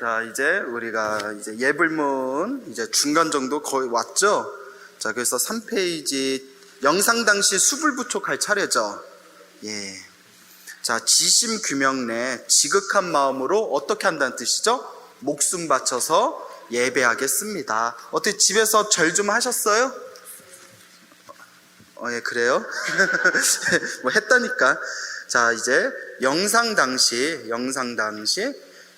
자, 이제 우리가 이제 예불문 이제 중간 정도 거의 왔죠? 자, 그래서 3페이지 영상 당시 수불부초 갈 차례죠. 예. 자, 지심 규명 내 지극한 마음으로 어떻게 한다는 뜻이죠? 목숨 바쳐서 예배하겠습니다. 어떻게 집에서 절 좀 하셨어요? 예, 그래요? 뭐 했다니까. 자, 이제 영상 당시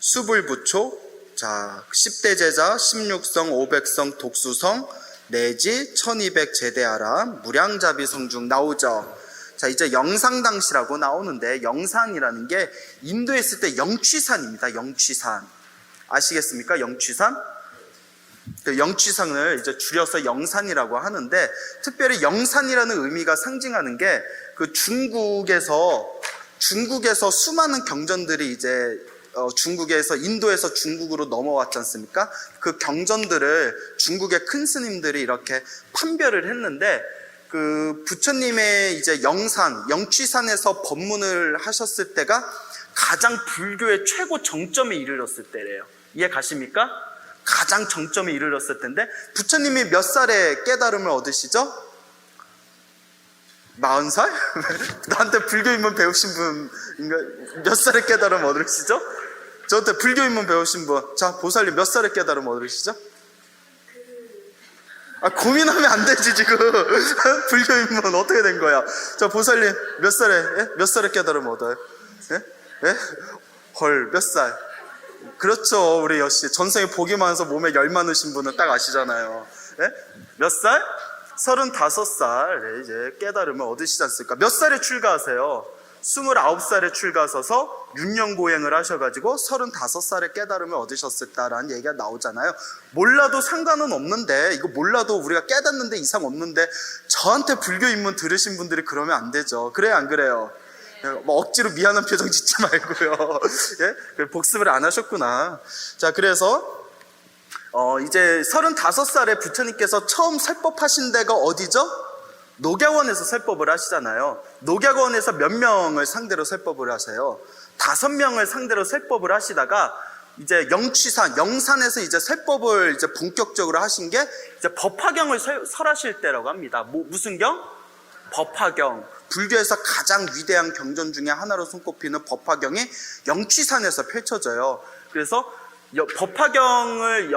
수불부초, 자, 10대 제자, 16성, 500성, 독수성, 내지 1200 제대하라, 무량자비 성중 나오죠. 자, 이제 영상당시라고 나오는데, 영산이라는 게 인도에 있을 때 영취산입니다. 영취산. 아시겠습니까? 영취산? 그 영취산을 이제 줄여서 영산이라고 하는데, 특별히 영산이라는 의미가 상징하는 게 그 중국에서 수많은 경전들이 이제 중국에서 인도에서 중국으로 넘어왔지 않습니까? 그 경전들을 중국의 큰 스님들이 이렇게 판별을 했는데, 그 부처님의 이제 영취산에서 법문을 하셨을 때가 가장 불교의 최고 정점에 이르렀을 때래요. 이해 가십니까? 가장 정점에 이르렀을 때인데, 부처님이 몇 살에 깨달음을 얻으시죠? 40살? 나한테 불교 입문 배우신 분 몇 살에 깨달음 얻으시죠? 저한테 불교 입문 배우신 분, 자, 보살님 몇 살에 깨달음 얻으시죠? 고민하면 안 되지 지금. 불교 입문 어떻게 된 거야? 자, 보살님 몇 살에 깨달음 얻어요? 예? 예? 헐, 몇 살? 그렇죠. 우리 여씨 전생에 복이 많아서 몸에 열 많으신 분은 딱 아시잖아요. 예? 몇 살? 35살에 이제 깨달음을 얻으시지 않습니까? 몇 살에 출가하세요? 29살에 출가하셔서 6년 고행을 하셔가지고 35살에 깨달음을 얻으셨다라는 얘기가 나오잖아요. 몰라도 상관은 없는데, 이거 몰라도 우리가 깨닫는데 이상 없는데, 저한테 불교 입문 들으신 분들이 그러면 안 되죠. 그래요, 안 그래요? 뭐 억지로 미안한 표정 짓지 말고요. 예? 복습을 안 하셨구나. 자, 그래서 이제 35살에 부처님께서 처음 설법하신 데가 어디죠? 녹야원에서 설법을 하시잖아요. 녹야원에서 몇 명을 상대로 설법을 하세요? 5명을 상대로 설법을 하시다가 이제 영산에서 이제 설법을 이제 본격적으로 하신 게 이제 법화경을 설하실 때라고 합니다. 무슨 경? 법화경. 불교에서 가장 위대한 경전 중에 하나로 손꼽히는 법화경이 영취산에서 펼쳐져요. 그래서 법화경을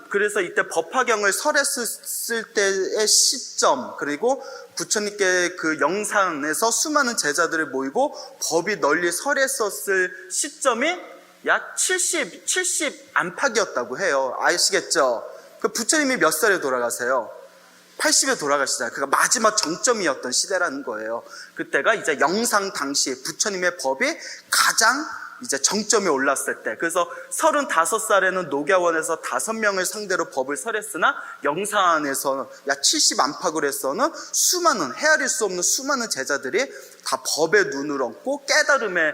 그래서 이때 법화경을 설했을 때의 시점, 그리고 부처님께 그 영산에서 수많은 제자들을 모이고 법이 널리 설했었을 시점이 약 70 안팎이었다고 해요. 아시겠죠? 그 부처님이 몇 살에 돌아가세요? 80에 돌아가시잖아요. 그가 마지막 정점이었던 시대라는 거예요. 그때가 이제 영상 당시 부처님의 법이 가장 이제 정점에 올랐을 때, 그래서 35살에는 녹야원에서 5명을 상대로 법을 설했으나 영산에서 약 70 안팎으로 해서는 헤아릴 수 없는 수많은 제자들이 다 법의 눈을 얹고 깨달음에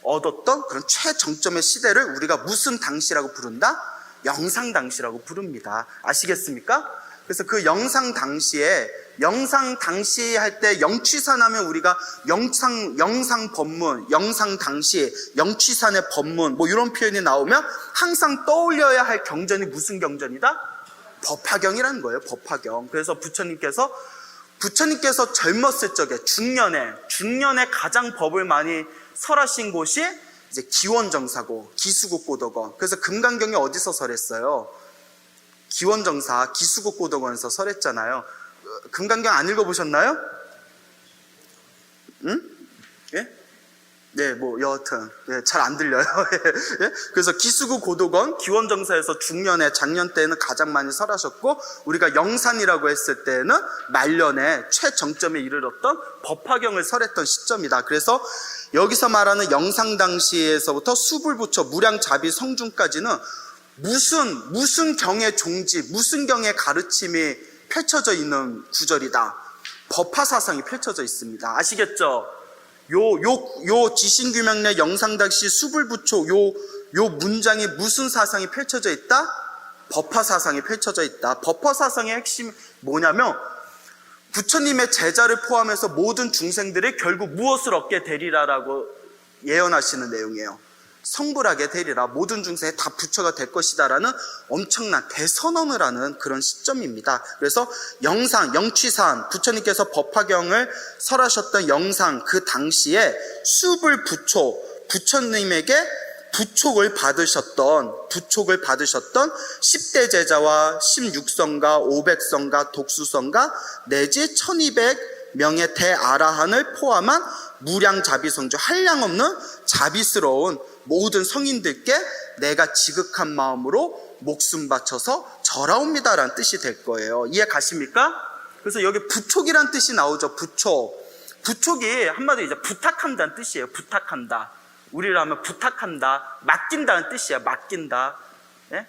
얻었던 그런 최정점의 시대를 우리가 무슨 당시라고 부른다? 영상 당시라고 부릅니다. 아시겠습니까? 그래서 그 영상 당시 할 때 영취산 하면 우리가 영상 법문, 영상 당시, 영취산의 법문, 뭐 이런 표현이 나오면 항상 떠올려야 할 경전이 무슨 경전이다? 법화경이라는 거예요, 법화경. 그래서 부처님께서 젊었을 적에, 중년에 가장 법을 많이 설하신 곳이 이제 기원정사고, 기수국고덕원. 그래서 금강경이 어디서 설했어요? 기원정사, 기수국고덕원에서 설했잖아요. 금강경 안 읽어보셨나요? 응? 예? 네, 뭐 여하튼 잘 안 들려요. 예? 그래서 기수국고덕원, 기원정사에서 중년에, 작년 때는 가장 많이 설하셨고, 우리가 영산이라고 했을 때는 말년에 최정점에 이르렀던 법화경을 설했던 시점이다. 그래서 여기서 말하는 영상 당시에서부터 수불부처, 무량자비 성중까지는 무슨 경의 종지, 무슨 경의 가르침이 펼쳐져 있는 구절이다. 법화 사상이 펼쳐져 있습니다. 아시겠죠? 요 지신규명내 영상당시 수불부초 요 문장이 무슨 사상이 펼쳐져 있다? 법화 사상이 펼쳐져 있다. 법화 사상의 핵심이 뭐냐면, 부처님의 제자를 포함해서 모든 중생들이 결국 무엇을 얻게 되리라라고 예언하시는 내용이에요. 성불하게 되리라. 모든 중생에 다 부처가 될 것이다 라는 엄청난 대선언을 하는 그런 시점입니다. 그래서 영취산 부처님께서 법화경을 설하셨던 영상, 그 당시에 수불 부처님에게 부촉을 받으셨던 10대 제자와 16성가, 500성가, 독수성가 내지 1200명의 대아라한을 포함한 무량자비성주, 한량없는 자비스러운 모든 성인들께 내가 지극한 마음으로 목숨 바쳐서 절하옵니다 라는 뜻이 될 거예요. 이해 가십니까? 그래서 여기 부촉이란 뜻이 나오죠. 부촉이 한마디로 이제 부탁한다는 뜻이에요. 부탁한다. 우리로 하면 부탁한다, 맡긴다는 뜻이야. 맡긴다. 예?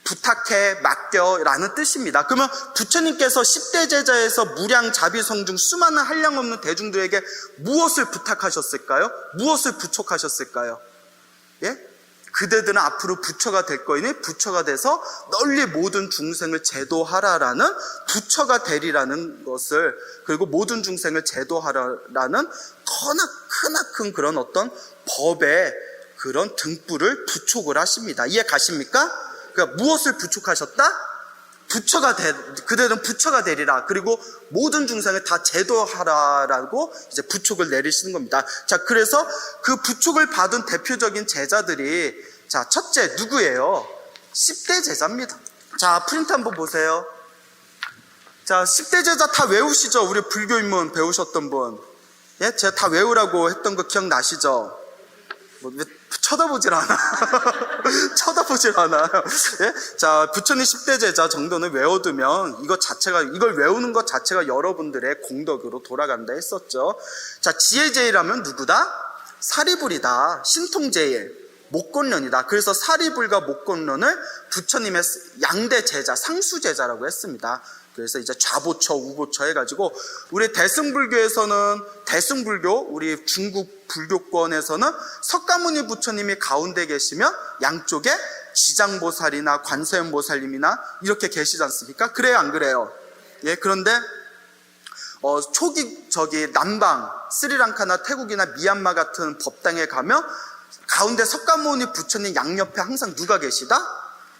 부탁해, 맡겨 라는 뜻입니다. 그러면 부처님께서 10대 제자에서 무량자비성중 수많은 한량없는 대중들에게 무엇을 부탁하셨을까요? 무엇을 부촉하셨을까요? 예? 그대들은 앞으로 부처가 될 거이니 부처가 돼서 널리 모든 중생을 제도하라라는, 부처가 되리라는 것을, 그리고 모든 중생을 제도하라라는 크나큰 그런 어떤 법의 그런 등불을 부촉을 하십니다. 이해 가십니까? 그러니까 무엇을 부촉하셨다? 그대는 부처가 되리라. 그리고 모든 중생을 다 제도하라라고 이제 부촉을 내리시는 겁니다. 자, 그래서 그 부촉을 받은 대표적인 제자들이, 자, 첫째 누구예요? 10대 제자입니다. 자, 프린트 한번 보세요. 자, 10대 제자 다 외우시죠? 우리 불교인문 배우셨던 분. 예? 제가 다 외우라고 했던 거 기억나시죠? 왜 쳐다보질 않아? 쳐다보질 않아요. 예? 자, 부처님 10대 제자 정도는 외워두면 이걸 외우는 것 자체가 여러분들의 공덕으로 돌아간다 했었죠. 자, 지혜제일하면 누구다? 사리불이다. 신통제일, 목곤련이다. 그래서 사리불과 목곤련을 부처님의 양대 제자, 상수 제자라고 했습니다. 그래서 이제 좌보처, 우보처 해가지고, 우리 대승불교, 우리 중국 불교권에서는 석가모니 부처님이 가운데 계시면 양쪽에 지장보살이나 관세음보살님이나 이렇게 계시지 않습니까? 그래요, 안 그래요? 예, 그런데 남방, 스리랑카나 태국이나 미얀마 같은 법당에 가면 가운데 석가모니 부처님 양옆에 항상 누가 계시다?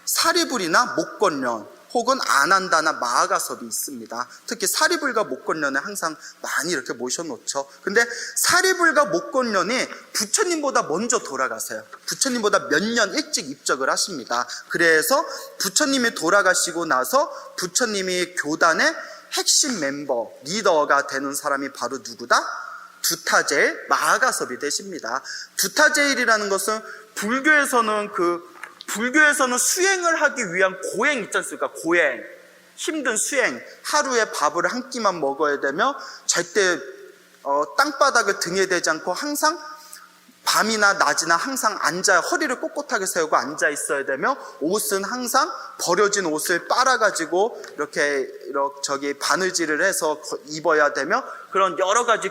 사리불이나 목곤련, 혹은 아난다나 마하가섭이 있습니다. 특히 사리불과 목곤련에 항상 많이 이렇게 모셔놓죠. 근데 사리불과 목곤련이 부처님보다 먼저 돌아가세요. 부처님보다 몇 년 일찍 입적을 하십니다. 그래서 부처님이 돌아가시고 나서 부처님이 교단의 핵심 멤버, 리더가 되는 사람이 바로 누구다? 두타제일, 마하가섭이 되십니다. 두타제일이라는 것은 불교에서는 수행을 하기 위한 고행 있지 않습니까? 고행, 힘든 수행, 하루에 밥을 한 끼만 먹어야 되며 절대 땅바닥을 등에 대지 않고 항상 밤이나 낮이나 항상 허리를 꼿꼿하게 세우고 앉아 있어야 되며, 옷은 항상 버려진 옷을 빨아가지고 이렇게 바느질을 해서 입어야 되며, 그런 여러 가지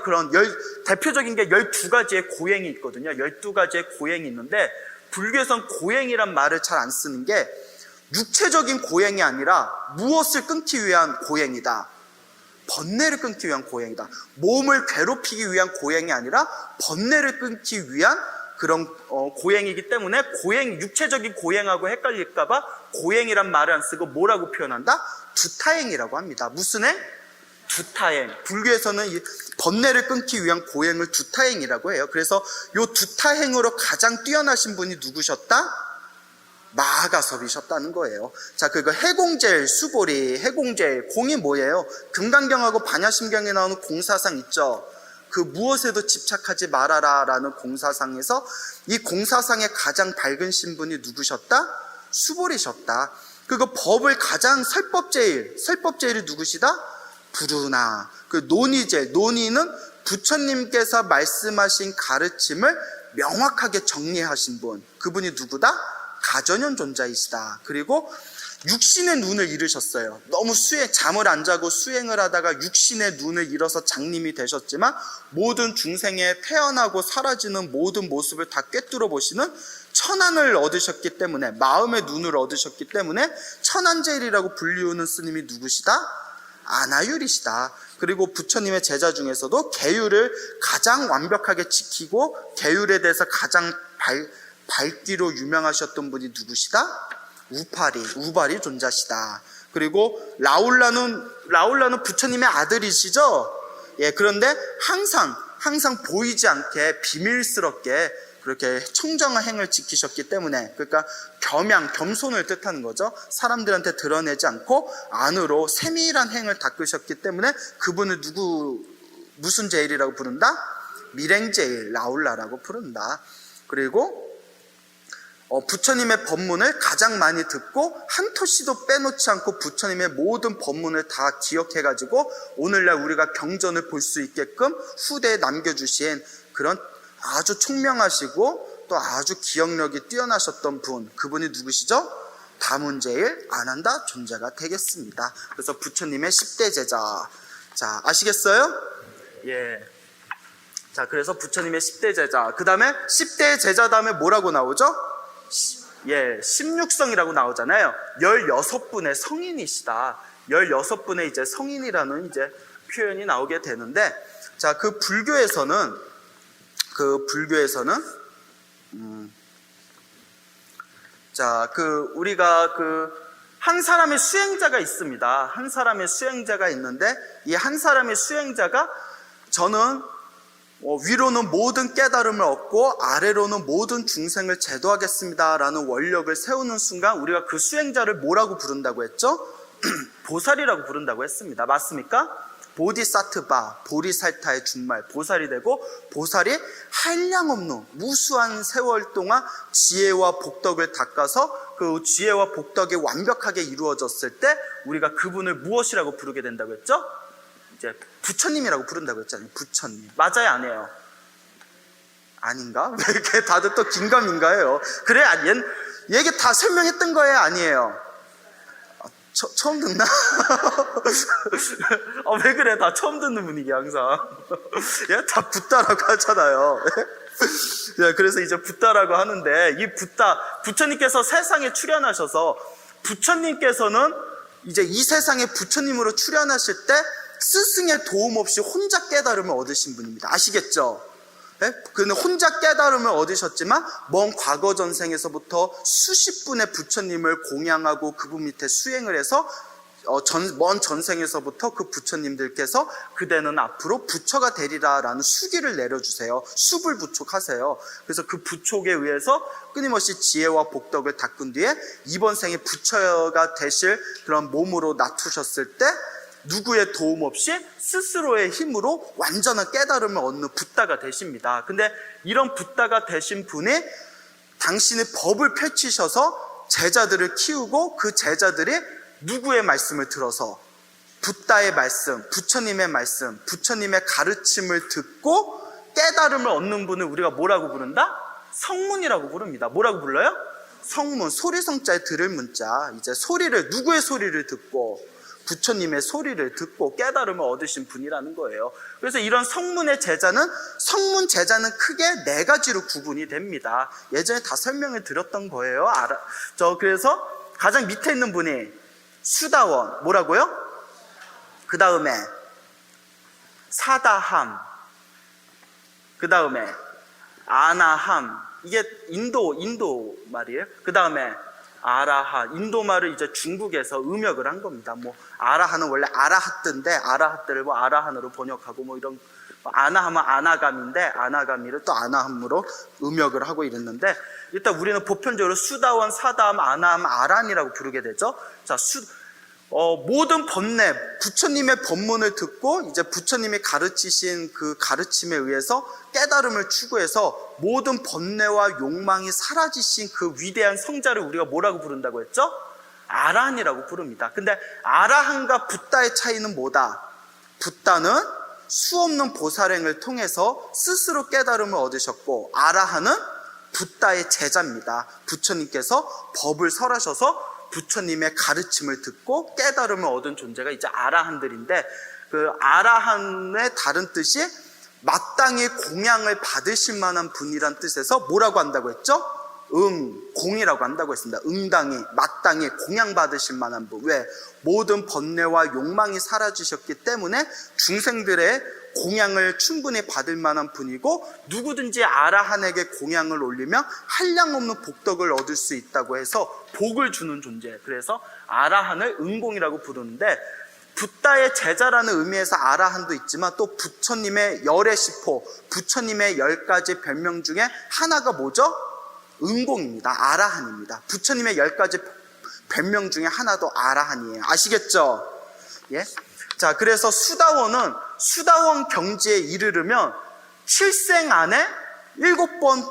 대표적인 게 12가지의 고행이 있거든요. 12가지의 고행이 있는데, 불교에선 고행이란 말을 잘 안 쓰는 게 육체적인 고행이 아니라 무엇을 끊기 위한 고행이다. 번뇌를 끊기 위한 고행이다. 몸을 괴롭히기 위한 고행이 아니라 번뇌를 끊기 위한 그런 고행이기 때문에 육체적인 고행하고 헷갈릴까봐 고행이란 말을 안 쓰고 뭐라고 표현한다? 두타행이라고 합니다. 무슨 행? 두타행. 불교에서는 이 번뇌를 끊기 위한 고행을 두타행이라고 해요. 그래서 이 두타행으로 가장 뛰어나신 분이 누구셨다? 마하가섭이셨다는 거예요. 자, 그리고 해공제일, 수보리, 해공제일, 공이 뭐예요? 금강경하고 반야심경에 나오는 공사상 있죠? 그 무엇에도 집착하지 말아라 라는 공사상에서 이 공사상의 가장 밝은 신분이 누구셨다? 수보리셨다. 그리고 법을 가장 설법제일이 누구시다? 부르나. 그 논의제, 논의는 부처님께서 말씀하신 가르침을 명확하게 정리하신 분, 그분이 누구다? 가전현 존자이시다. 그리고 육신의 눈을 잃으셨어요. 너무 잠을 안 자고 수행을 하다가 육신의 눈을 잃어서 장님이 되셨지만, 모든 중생에 태어나고 사라지는 모든 모습을 다 꿰뚫어 보시는 천안을 얻으셨기 때문에, 마음의 눈을 얻으셨기 때문에 천안제일이라고 불리우는 스님이 누구시다? 아나율이시다. 그리고 부처님의 제자 중에서도 계율을 가장 완벽하게 지키고 계율에 대해서 가장 밝기로 유명하셨던 분이 누구시다? 우발이 존자시다. 그리고 라울라는 부처님의 아들이시죠? 예, 그런데 항상 보이지 않게 비밀스럽게 그렇게 청정한 행을 지키셨기 때문에, 그러니까 겸손을 뜻하는 거죠. 사람들한테 드러내지 않고 안으로 세밀한 행을 닦으셨기 때문에 그분을 무슨 제일이라고 부른다? 밀행제일, 라울라라고 부른다. 그리고 부처님의 법문을 가장 많이 듣고 한 토씨도 빼놓지 않고 부처님의 모든 법문을 다 기억해가지고 오늘날 우리가 경전을 볼 수 있게끔 후대에 남겨주신 그런 아주 총명하시고 또 아주 기억력이 뛰어나셨던 분, 그분이 누구시죠? 다문제일 아난다 존재가 되겠습니다. 그래서 부처님의 10대 제자. 자, 아시겠어요? 예. 자, 그래서 부처님의 10대 제자. 그 다음에 10대 제자 다음에 뭐라고 나오죠? 예, 16성이라고 나오잖아요. 16분의 성인이시다. 16분의 이제 성인이라는 이제 표현이 나오게 되는데, 자, 우리가 한 사람의 수행자가 있습니다. 한 사람의 수행자가 있는데, 이 한 사람의 수행자가 저는 위로는 모든 깨달음을 얻고 아래로는 모든 중생을 제도하겠습니다 라는 원력을 세우는 순간 우리가 그 수행자를 뭐라고 부른다고 했죠? 보살이라고 부른다고 했습니다. 맞습니까? 보디사트바, 보리살타의 준말, 보살이 되고, 보살이 한량없는 무수한 세월 동안 지혜와 복덕을 닦아서 그 지혜와 복덕이 완벽하게 이루어졌을 때 우리가 그분을 무엇이라고 부르게 된다고 했죠? 이제 부처님이라고 부른다고 했잖아요. 부처님. 맞아요, 아니에요? 아닌가? 왜 이렇게 다들 또 긴가민가해요? 그래, 얘기 다 설명했던 거예요, 아니에요? 처음 듣나? 왜 그래? 다 처음 듣는 분위기야, 항상. 예? 다 붓다라고 하잖아요. 예, 그래서 이제 붓다라고 하는데, 이 부처님께서 세상에 출현하셔서, 부처님께서는 이제 이 세상에 부처님으로 출현하실 때, 스승의 도움 없이 혼자 깨달음을 얻으신 분입니다. 아시겠죠? 예? 그는 혼자 깨달음을 얻으셨지만 먼 과거 전생에서부터 수십 분의 부처님을 공양하고 그분 밑에 수행을 해서 먼 전생에서부터 그 부처님들께서 그대는 앞으로 부처가 되리라 라는 수기를 내려주세요. 숲을 부촉하세요. 그래서 그 부촉에 의해서 끊임없이 지혜와 복덕을 닦은 뒤에 이번 생에 부처가 되실 그런 몸으로 낮추셨을 때 누구의 도움 없이 스스로의 힘으로 완전한 깨달음을 얻는 붓다가 되십니다. 근데 이런 붓다가 되신 분이 당신의 법을 펼치셔서 제자들을 키우고 그 제자들이 누구의 말씀을 들어서 붓다의 말씀, 부처님의 말씀, 부처님의 가르침을 듣고 깨달음을 얻는 분을 우리가 뭐라고 부른다? 성문이라고 부릅니다. 뭐라고 불러요? 성문, 소리성자에 들을 문자. 이제 누구의 소리를 듣고 부처님의 소리를 듣고 깨달음을 얻으신 분이라는 거예요. 그래서 이런 성문 제자는 크게 4가지로 구분이 됩니다. 예전에 다 설명을 드렸던 거예요. 그래서 가장 밑에 있는 분이 수다원, 뭐라고요? 그 다음에 사다함, 그 다음에 아나함, 이게 인도 말이에요. 그 다음에 아라하, 인도 말을 이제 중국에서 음역을 한 겁니다. 아라하는 원래 아라하트인데 아라하트를 아라한으로 번역하고 이런, 아나하면 아나감인데 아나가미를 또 아나함으로 음역을 하고 이랬는데, 일단 우리는 보편적으로 수다원, 사다함, 아나함, 아란이라고 부르게 되죠. 자, 모든 법내, 부처님의 법문을 듣고 이제 부처님이 가르치신 그 가르침에 의해서 깨달음을 추구해서 모든 번뇌와 욕망이 사라지신 그 위대한 성자를 우리가 뭐라고 부른다고 했죠? 아라한이라고 부릅니다. 근데 아라한과 붓다의 차이는 뭐다? 붓다는 수없는 보살행을 통해서 스스로 깨달음을 얻으셨고, 아라한은 붓다의 제자입니다. 부처님께서 법을 설하셔서 부처님의 가르침을 듣고 깨달음을 얻은 존재가 이제 아라한들인데, 그 아라한의 다른 뜻이 마땅히 공양을 받으실 만한 분이란 뜻에서 뭐라고 한다고 했죠? 공이라고 한다고 했습니다. 마땅히 공양받으실 만한 분. 왜? 모든 번뇌와 욕망이 사라지셨기 때문에 중생들의 공양을 충분히 받을 만한 분이고, 누구든지 아라한에게 공양을 올리면 한량없는 복덕을 얻을 수 있다고 해서 복을 주는 존재. 그래서 아라한을 은공이라고 부르는데, 붓다의 제자라는 의미에서 아라한도 있지만 또 부처님의 열의 시포, 부처님의 10가지 별명 중에 하나가 뭐죠? 은공입니다. 아라한입니다. 부처님의 10가지 별명 중에 하나도 아라한이에요. 아시겠죠? 예? 자, 그래서 수다원은 수다원 경지에 이르르면 7생 안에 7번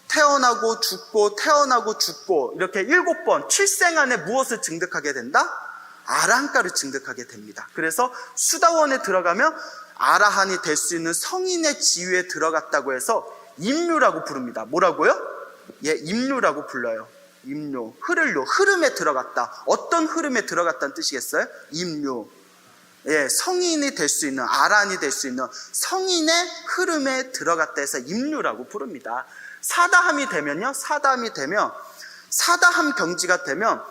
태어나고 죽고 태어나고 죽고 이렇게 7번 7생 안에 무엇을 증득하게 된다? 아라한가를 증득하게 됩니다. 그래서 수다원에 들어가면 아라한이 될 수 있는 성인의 지위에 들어갔다고 해서 임류라고 부릅니다. 뭐라고요? 예, 임류라고 불러요. 임류, 흐름에 들어갔다. 어떤 흐름에 들어갔다는 뜻이겠어요? 임류. 예, 성인이 될 수 있는, 아라한이 될 수 있는 성인의 흐름에 들어갔다 해서 임류라고 부릅니다. 사다함이 되면요, 사다함 경지가 되면,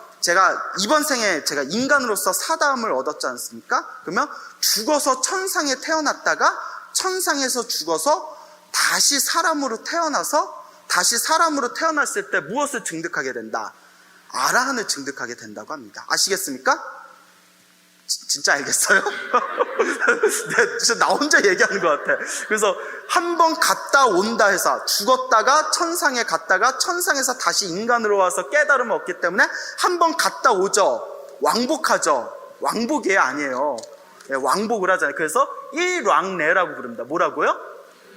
이번 생에 제가 인간으로서 사다함을 얻었지 않습니까? 그러면 죽어서 천상에 태어났다가 천상에서 죽어서 다시 사람으로 태어났을 때 무엇을 증득하게 된다? 아라한을 증득하게 된다고 합니다. 아시겠습니까? 진짜 알겠어요? 네, 진짜 나 혼자 얘기하는 것 같아. 그래서 한 번 갔다 온다 해서 죽었다가 천상에 갔다가 천상에서 다시 인간으로 와서 깨달음을 얻기 때문에 한 번 갔다 오죠. 왕복하죠. 왕복이 아니에요. 네, 왕복을 하잖아요. 그래서 일왕래라고 부릅니다. 뭐라고요?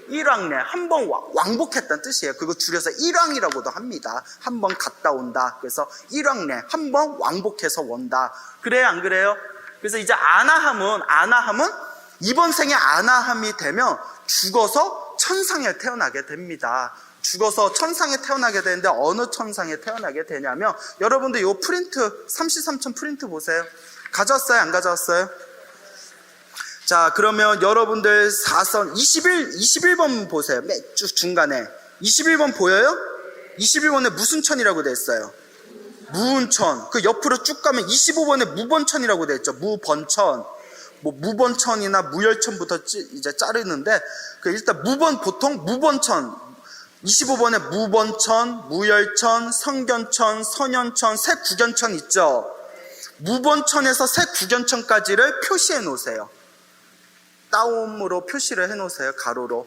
일왕래. 한 번 왕복했다는 뜻이에요. 그거 줄여서 일왕이라고도 합니다. 한 번 갔다 온다. 그래서 일왕래. 한 번 왕복해서 온다. 그래요, 안 그래요? 그래서 이제 아나함은 이번 생에 아나함이 되면 죽어서 천상에 태어나게 됩니다. 죽어서 천상에 태어나게 되는데 어느 천상에 태어나게 되냐면, 여러분들 이 프린트 33천 프린트 보세요. 가져왔어요? 안 가져왔어요? 자, 그러면 여러분들 4선 21번 보세요. 맨 중간에 21번 보여요? 21번에 무슨 천이라고 돼 있어요? 무운천. 그 옆으로 쭉 가면 25번에 무번천이라고 되어 있죠. 무번천. 무번천이나 무열천부터 이제 자르는데, 일단 보통 무번천. 25번에 무번천, 무열천, 성견천, 선현천, 색구견천 있죠. 무번천에서 색구견천까지를 표시해 놓으세요. 따옴으로 표시를 해 놓으세요. 가로로.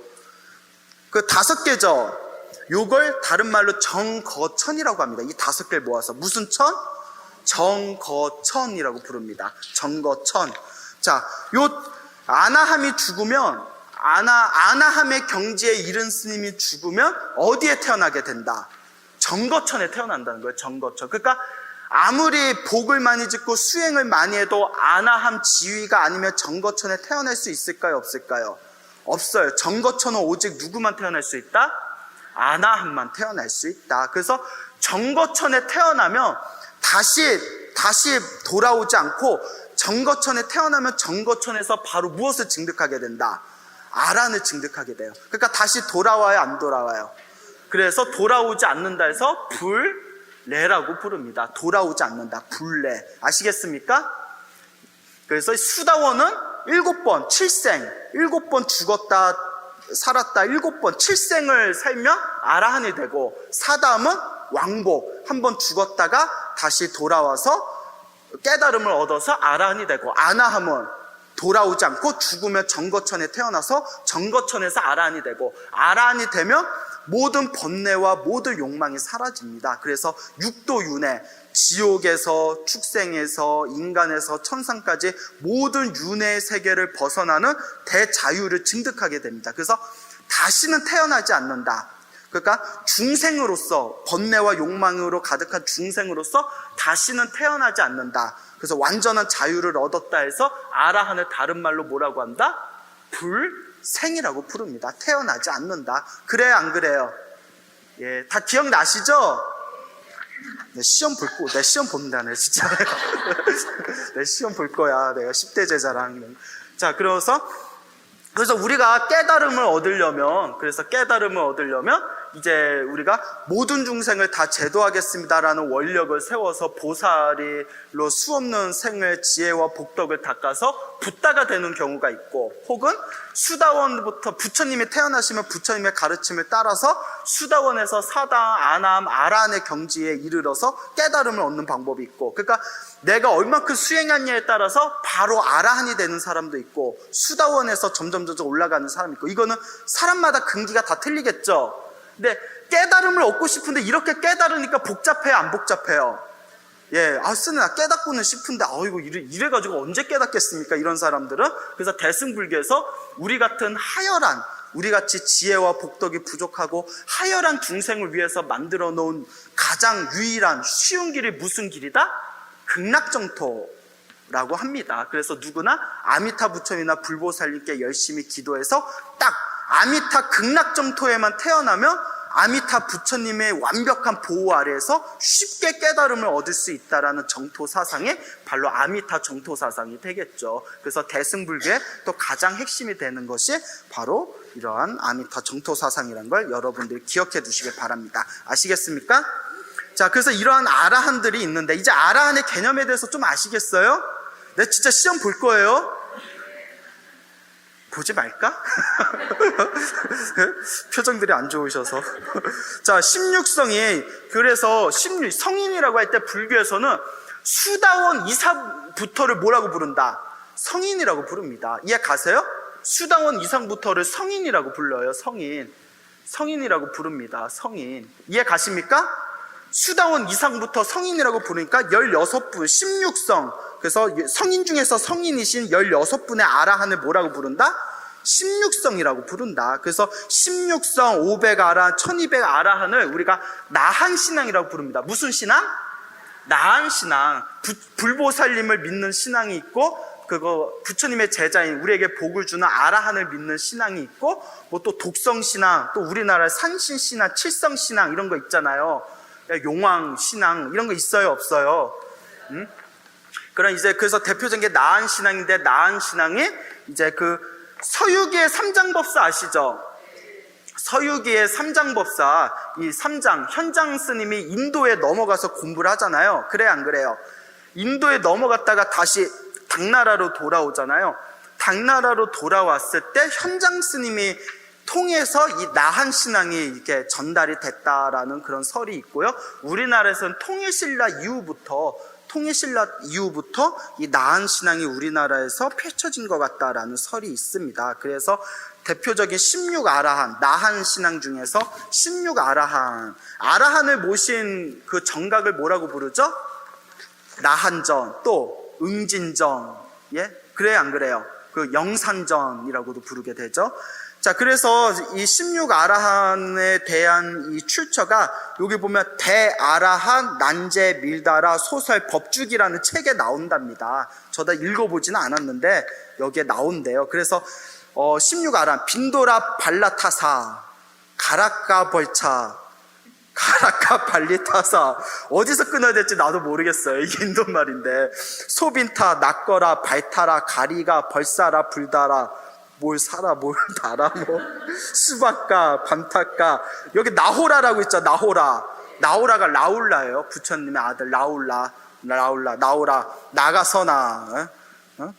그 5개죠. 요걸 다른 말로 정거천이라고 합니다. 이 5개를 모아서 무슨 천? 정거천이라고 부릅니다. 정거천. 자, 요 아나함이 죽으면, 아나함의 경지에 이른 스님이 죽으면 어디에 태어나게 된다? 정거천에 태어난다는 거예요. 정거천. 그러니까 아무리 복을 많이 짓고 수행을 많이 해도 아나함 지위가 아니면 정거천에 태어날 수 있을까요? 없을까요? 없어요. 정거천은 오직 누구만 태어날 수 있다? 아나함만 태어날 수 있다. 그래서 정거천에 태어나면 다시 돌아오지 않고, 정거천에 태어나면 정거천에서 바로 무엇을 증득하게 된다? 아라한을 증득하게 돼요. 그러니까 다시 돌아와요, 안 돌아와요? 그래서 돌아오지 않는다 해서 불례라고 부릅니다. 돌아오지 않는다, 불례. 아시겠습니까? 그래서 수다원은 7번 7번 죽었다 살았다 7번 7생을 살면 아라한이 되고, 사다함은 왕복, 한 번 죽었다가 다시 돌아와서 깨달음을 얻어서 아라한이 되고, 아나함은 돌아오지 않고 죽으면 정거천에 태어나서 정거천에서 아라한이 되고, 아라한이 되면 모든 번뇌와 모든 욕망이 사라집니다. 그래서 육도윤회, 지옥에서 축생에서 인간에서 천상까지 모든 윤회의 세계를 벗어나는 대자유를 증득하게 됩니다. 그래서 다시는 태어나지 않는다. 그러니까 중생으로서, 번뇌와 욕망으로 가득한 중생으로서 다시는 태어나지 않는다. 그래서 완전한 자유를 얻었다 해서 아라한을 다른 말로 뭐라고 한다? 불생이라고 부릅니다. 태어나지 않는다. 그래요, 안 그래요? 예, 다 기억나시죠? 내 시험 본다네, 진짜. 내 시험 볼 거야. 내가 10대 제자랑. 자, 그래서 우리가 깨달음을 얻으려면 이제 우리가 모든 중생을 다 제도하겠습니다라는 원력을 세워서 보살이로 수없는 생을 지혜와 복덕을 닦아서 붓다가 되는 경우가 있고, 혹은 수다원부터 부처님이 태어나시면 부처님의 가르침을 따라서 수다원에서 사당, 아남, 아라한의 경지에 이르러서 깨달음을 얻는 방법이 있고, 그러니까 내가 얼마큼 수행하느냐에 따라서 바로 아라한이 되는 사람도 있고, 수다원에서 점점 올라가는 사람이 있고, 이거는 사람마다 근기가 다 틀리겠죠. 근데 깨달음을 얻고 싶은데 이렇게 깨달으니까 복잡해요, 안 복잡해요? 예, 나 깨닫고는 싶은데, 이거 이래가지고 언제 깨닫겠습니까? 이런 사람들은. 그래서 대승불교에서 우리 같은 하열한, 우리 같이 지혜와 복덕이 부족하고 하열한 중생을 위해서 만들어 놓은 가장 유일한 쉬운 길이 무슨 길이다? 극락정토라고 합니다. 그래서 누구나 아미타 부처님이나 불보살님께 열심히 기도해서 딱 아미타 극락정토에만 태어나면 아미타 부처님의 완벽한 보호 아래에서 쉽게 깨달음을 얻을 수 있다라는 정토 사상이 바로 아미타 정토 사상이 되겠죠. 그래서 대승불교의 또 가장 핵심이 되는 것이 바로 이러한 아미타 정토 사상이라는 걸 여러분들이 기억해 두시길 바랍니다. 아시겠습니까? 자, 그래서 이러한 아라한들이 있는데, 이제 아라한의 개념에 대해서 좀 아시겠어요? 네, 진짜 시험 볼 거예요. 보지 말까? 표정들이 안 좋으셔서. 자, 16성이, 그래서 성인이라고 할 때 불교에서는 수다원 이상부터를 뭐라고 부른다? 성인이라고 부릅니다. 이해 가세요? 수다원 이상부터를 성인이라고 불러요. 성인이라고 부릅니다. 성인. 이해 가십니까? 수다원 이상부터 성인이라고 부르니까 16분, 16성. 그래서 성인 중에서 성인이신 16분의 아라한을 뭐라고 부른다? 16성이라고 부른다. 그래서 16성, 500아라한, 1200아라한을 우리가 나한신앙이라고 부릅니다. 무슨 신앙? 나한신앙. 불보살님을 믿는 신앙이 있고, 그거 부처님의 제자인 우리에게 복을 주는 아라한을 믿는 신앙이 있고, 뭐 또 독성신앙, 또 우리나라의 산신신앙, 칠성신앙 이런 거 있잖아요. 용왕신앙 이런 거 있어요, 없어요? 그럼 이제 그래서 대표적인 게 나한신앙인데, 나한신앙이 이제 그 서유기의 삼장법사 아시죠? 서유기의 삼장법사, 이 삼장, 현장 스님이 인도에 넘어가서 공부를 하잖아요. 그래, 안 그래요? 인도에 넘어갔다가 다시 당나라로 돌아오잖아요. 당나라로 돌아왔을 때 현장 스님이 통해서 이 나한신앙이 이렇게 전달이 됐다라는 그런 설이 있고요. 우리나라에서는 통일신라 이후부터 이 나한신앙이 우리나라에서 펼쳐진 것 같다라는 설이 있습니다. 그래서 대표적인 16아라한, 나한신앙 중에서 16아라한, 아라한을 모신 그 정각을 뭐라고 부르죠? 나한전, 또 응진전, 예? 그래요, 안 그래요? 그 영산전이라고도 부르게 되죠. 자, 그래서 이 16아라한에 대한 이 출처가 여기 보면 대아라한 난제 밀다라 소설 법주기라는 책에 나온답니다. 저도 읽어보지는 않았는데 여기에 나온대요. 그래서 16아라한 빈도라 발라타사 가라카 벌차 가라카 발리타사, 어디서 끊어야 될지 나도 모르겠어요. 이게 인도말인데, 소빈타 낙거라 발타라 가리가 벌사라 불다라 뭘 사라 뭘 달아 뭐 수박가 반타가, 여기 나호라라고 있죠. 나호라가 라울라예요. 부처님의 아들 라울라 나오라 나가서나,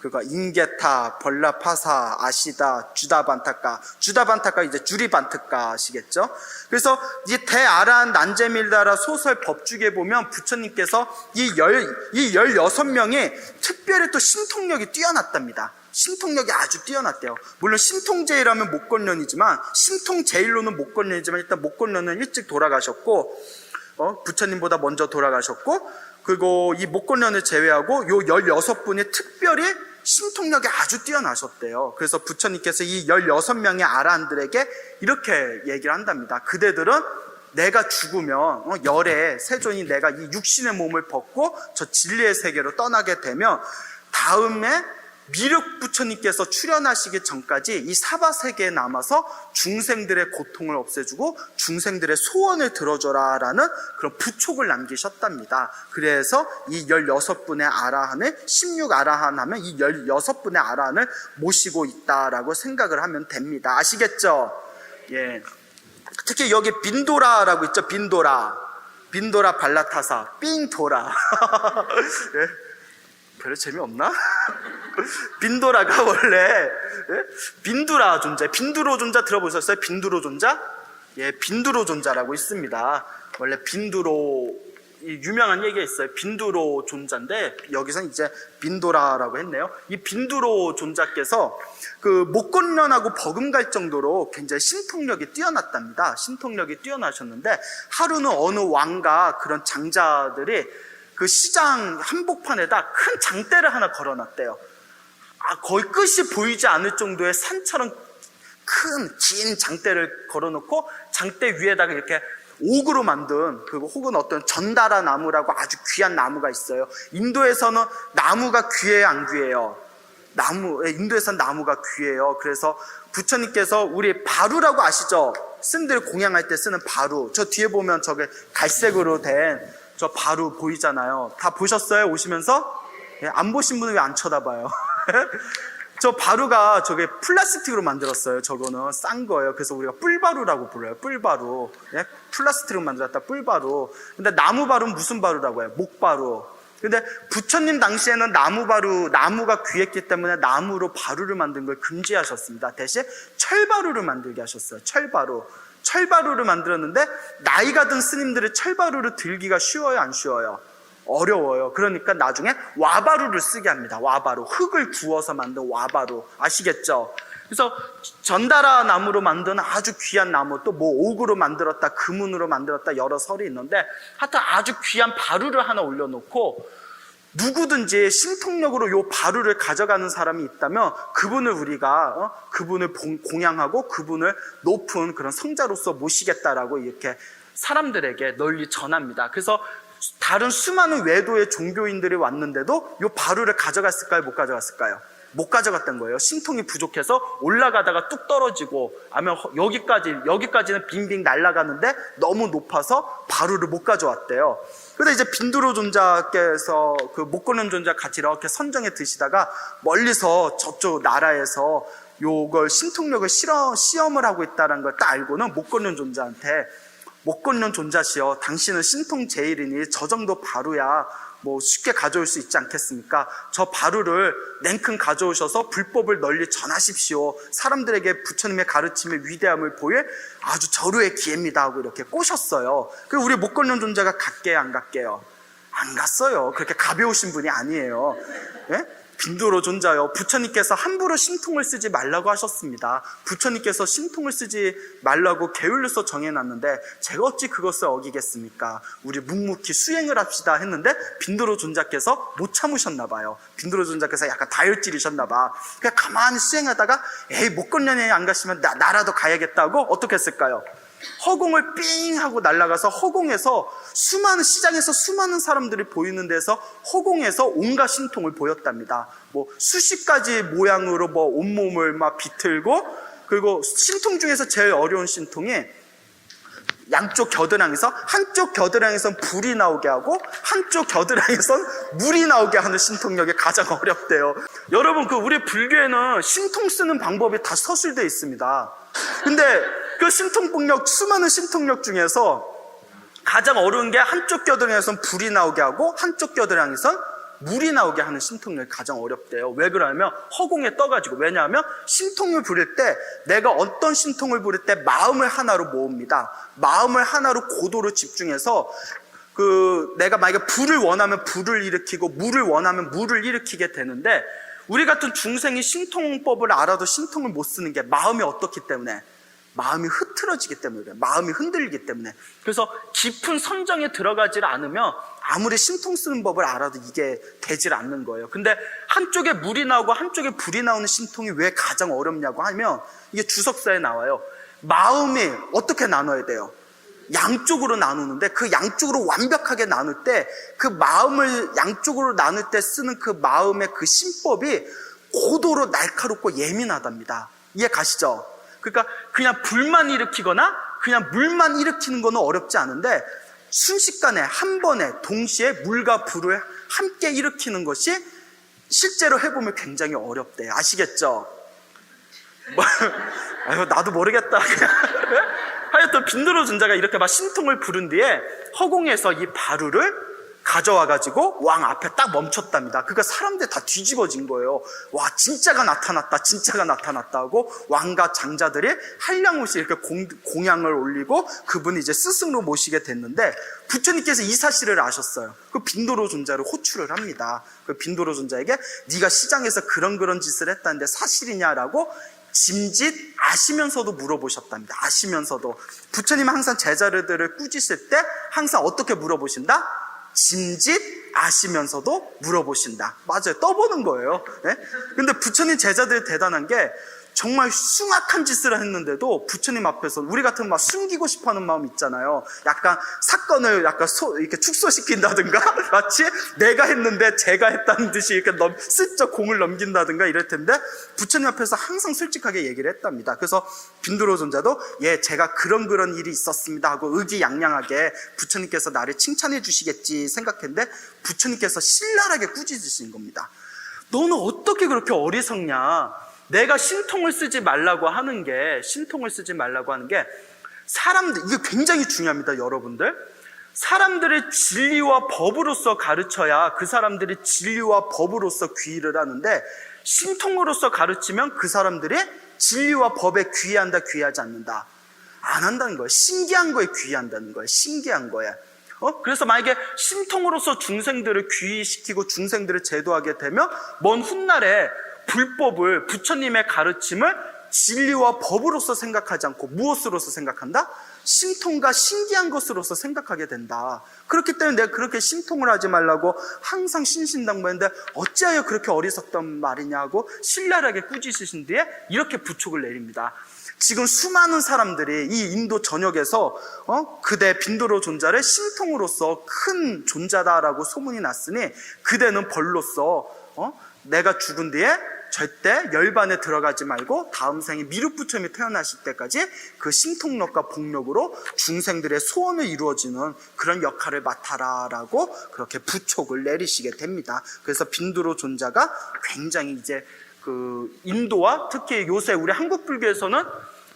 그거 인게타 벌라파사 아시다 주다반타까 이제 주리반트까 아시겠죠? 그래서 이 대아라한 난제밀다라 소설 법주기에 보면 부처님께서 이 16명이 특별히 또 신통력이 뛰어났답니다. 신통력이 아주 뛰어났대요. 물론 신통제일하면 목건련이지만, 신통제일로는 목건련이지만 일단 목건련은 일찍 돌아가셨고, 부처님보다 먼저 돌아가셨고, 그리고 이 목건련을 제외하고 요 16분이 특별히 신통력이 아주 뛰어나셨대요. 그래서 부처님께서 이 16명의 아라한들에게 이렇게 얘기를 한답니다. 그대들은 내가 죽으면, 열애 세존이 내가 이 육신의 몸을 벗고 저 진리의 세계로 떠나게 되면 다음에 미륵 부처님께서 출현하시기 전까지 이 사바세계에 남아서 중생들의 고통을 없애주고 중생들의 소원을 들어줘라 라는 그런 부촉을 남기셨답니다. 그래서 이 16분의 아라한을 16아라한 하면 이 16분의 아라한을 모시고 있다라고 생각을 하면 됩니다. 아시겠죠? 예. 특히 여기 빈도라라고 있죠. 빈도라 발라타사 삥도라. 예? 별로 재미없나? 빈도라가 원래 빈두라 존재, 빈두로 존자 들어보셨어요? 빈두로 존자? 예, 빈두로 존자라고 있습니다. 원래 빈두로 유명한 얘기가 있어요. 빈두로 존자인데 여기서는 이제 빈도라라고 했네요. 이 빈두로 존자께서 그 목건련하고 버금갈 정도로 굉장히 신통력이 뛰어났답니다. 신통력이 뛰어나셨는데 하루는 어느 왕과 그런 장자들이 그 시장 한복판에다 큰 장대를 하나 걸어놨대요. 거의 끝이 보이지 않을 정도의 산처럼 큰 긴 장대를 걸어놓고 장대 위에다가 이렇게 옥으로 만든 그 혹은 어떤 전다라 나무라고 아주 귀한 나무가 있어요. 인도에서는 나무가 귀해요, 안 귀해요? 인도에서는 나무가 귀해요. 그래서 부처님께서 우리 바루라고 아시죠? 스님들 공양할 때 쓰는 바루. 저 뒤에 보면 저게 갈색으로 된 저 바루 보이잖아요. 다 보셨어요? 오시면서? 예, 안 보신 분은 왜 안 쳐다봐요? 저 바루가 저게 플라스틱으로 만들었어요. 저거는 싼 거예요. 그래서 우리가 뿔바루라고 불러요. 뿔바루. 예? 플라스틱으로 만들었다 뿔바루. 근데 나무바루는 무슨 바루라고 해요? 목바루. 근데 부처님 당시에는 나무가 귀했기 때문에 나무로 바루를 만든 걸 금지하셨습니다. 대신 철바루를 만들게 하셨어요. 철바루를 만들었는데 나이가 든 스님들이 철바루를 들기가 쉬워요, 안 쉬워요? 어려워요. 그러니까 나중에 와바루를 쓰게 합니다. 와바루. 흙을 구워서 만든 와바루. 아시겠죠? 그래서 전다라 나무로 만든 아주 귀한 나무, 또 뭐 옥으로 만들었다, 금은으로 만들었다 여러 설이 있는데 하여튼 아주 귀한 바루를 하나 올려놓고 누구든지 신통력으로 요 바루를 가져가는 사람이 있다면 그분을 우리가 그분을 공양하고 그분을 높은 그런 성자로서 모시겠다라고 이렇게 사람들에게 널리 전합니다. 그래서 다른 수많은 외도의 종교인들이 왔는데도 요 바루를 가져갔을까요? 못 가져갔을까요? 못 가져갔던 거예요. 신통이 부족해서 올라가다가 뚝 떨어지고 아니면 여기까지는 빙빙 날아가는데 너무 높아서 바루를 못 가져왔대요. 그런데 이제 빈두로 존자께서 그 목건련 존자 같이 이렇게 선정해 드시다가 멀리서 저쪽 나라에서 요걸 신통력을 시험을 하고 있다는 걸 딱 알고는 목건련 존자한테 목건련 존자시여, 당신은 신통 제일이니 저 정도 바루야 뭐 쉽게 가져올 수 있지 않겠습니까? 저 바루를 냉큼 가져오셔서 불법을 널리 전하십시오. 사람들에게 부처님의 가르침의 위대함을 보일 아주 절호의 기회입니다 하고 이렇게 꼬셨어요. 그리고 우리 목건련 존자가 갔게요, 안 갔게요? 안 갔어요. 그렇게 가벼우신 분이 아니에요. 예? 빈도로 존자요, 부처님께서 함부로 신통을 쓰지 말라고 하셨습니다. 부처님께서 신통을 쓰지 말라고 게을러서 정해놨는데 제가 어찌 그것을 어기겠습니까? 우리 묵묵히 수행을 합시다 했는데 빈도로 존자께서 못 참으셨나 봐요. 빈도로 존자께서 약간 다혈질이셨나 봐. 그냥 가만히 수행하다가 에이 목건련에 안 가시면 나라도 가야겠다고 어떻게 했을까요? 허공을 삥 하고 날아가서 허공에서 시장에서 수많은 사람들이 보이는 데서 허공에서 온갖 신통을 보였답니다. 뭐 수십 가지 모양으로 뭐 온몸을 막 비틀고, 그리고 신통 중에서 제일 어려운 신통이 양쪽 겨드랑이에서 한쪽 겨드랑이에선 불이 나오게 하고 한쪽 겨드랑이에선 물이 나오게 하는 신통력이 가장 어렵대요. 여러분, 우리 불교에는 신통 쓰는 방법이 다 서술되어 있습니다. 근데 그 수많은 신통력 중에서 가장 어려운 게 한쪽 겨드랑이에선 불이 나오게 하고 한쪽 겨드랑이에선 물이 나오게 하는 신통력이 가장 어렵대요. 왜 그러냐면 허공에 떠가지고. 왜냐하면 신통을 부릴 때 내가 어떤 신통을 부릴 때 마음을 하나로 모읍니다. 마음을 하나로 고도로 집중해서 내가 만약에 불을 원하면 불을 일으키고 물을 원하면 물을 일으키게 되는데, 우리 같은 중생이 신통법을 알아도 신통을 못 쓰는 게 마음이 어떻기 때문에? 마음이 흐트러지기 때문에 그래요. 마음이 흔들리기 때문에. 그래서 깊은 선정에 들어가질 않으면 아무리 신통 쓰는 법을 알아도 이게 되질 않는 거예요. 근데 한쪽에 물이 나오고 한쪽에 불이 나오는 신통이 왜 가장 어렵냐고 하면 이게 주석사에 나와요. 마음이 어떻게 나눠야 돼요? 양쪽으로 나누는데 그 양쪽으로 완벽하게 나눌 때 그 마음을 양쪽으로 나눌 때 쓰는 그 마음의 그 신법이 고도로 날카롭고 예민하답니다. 이해 가시죠? 그러니까 그냥 불만 일으키거나 그냥 물만 일으키는 거는 어렵지 않은데 순식간에 한 번에 동시에 물과 불을 함께 일으키는 것이 실제로 해보면 굉장히 어렵대요. 아시겠죠? 아유, 나도 모르겠다. 하여튼 빈드로 존자가 이렇게 막 신통을 부른 뒤에 허공에서 이 바루를 가져와가지고 왕 앞에 딱 멈췄답니다. 그러니까 사람들 다 뒤집어진 거예요. 와, 진짜가 나타났다, 진짜가 나타났다 하고 왕과 장자들이 한량없이 이렇게 공양을 올리고 그분이 이제 스승으로 모시게 됐는데, 부처님께서 이 사실을 아셨어요. 그 빈도로 존자를 호출을 합니다. 그 빈도로 존자에게 네가 시장에서 그런 짓을 했다는데 사실이냐라고 짐짓 아시면서도 물어보셨답니다. 아시면서도. 부처님은 항상 제자들을 꾸짖을 때 항상 어떻게 물어보신다? 짐짓 아시면서도 물어보신다. 맞아요. 떠보는 거예요. 네? 근데 부처님 제자들이 대단한 게 정말 숭악한 짓을 했는데도 부처님 앞에서 우리 같은 막 숨기고 싶어 하는 마음 있잖아요. 약간 사건을 약간 이렇게 축소시킨다든가 마치 내가 했는데 제가 했다는 듯이 이렇게 슬쩍 공을 넘긴다든가 이럴 텐데 부처님 앞에서 항상 솔직하게 얘기를 했답니다. 그래서 빈두로 존자도 예, 제가 그런 일이 있었습니다 하고 의기양양하게 부처님께서 나를 칭찬해 주시겠지 생각했는데 부처님께서 신랄하게 꾸짖으신 겁니다. 너는 어떻게 그렇게 어리석냐? 내가 신통을 쓰지 말라고 하는 게 사람들, 이게 굉장히 중요합니다, 여러분들. 사람들의 진리와 법으로서 가르쳐야 그 사람들이 진리와 법으로서 귀의를 하는데, 신통으로서 가르치면 그 사람들이 진리와 법에 귀의한다, 귀의하지 않는다. 안 한다는 거예요. 신기한 거에 귀의한다는 거예요. 신기한 거에. 그래서 만약에 신통으로서 중생들을 귀의시키고 중생들을 제도하게 되면 먼 훗날에 불법을, 부처님의 가르침을 진리와 법으로서 생각하지 않고 무엇으로서 생각한다? 신통과 신기한 것으로서 생각하게 된다. 그렇기 때문에 내가 그렇게 신통을 하지 말라고 항상 신신당부했는데 어찌하여 그렇게 어리석단 말이냐고 신랄하게 꾸짖으신 뒤에 이렇게 부촉을 내립니다. 지금 수많은 사람들이 이 인도 전역에서 그대 빈도로 존자를 신통으로서 큰 존자다라고 소문이 났으니 그대는 벌로써 내가 죽은 뒤에 절대 열반에 들어가지 말고 다음 생에 미륵부처님이 태어나실 때까지 그 신통력과 복력으로 중생들의 소원을 이루어지는 그런 역할을 맡아라라고 그렇게 부촉을 내리시게 됩니다. 그래서 빈두로 존자가 굉장히 이제 그 인도와 특히 요새 우리 한국 불교에서는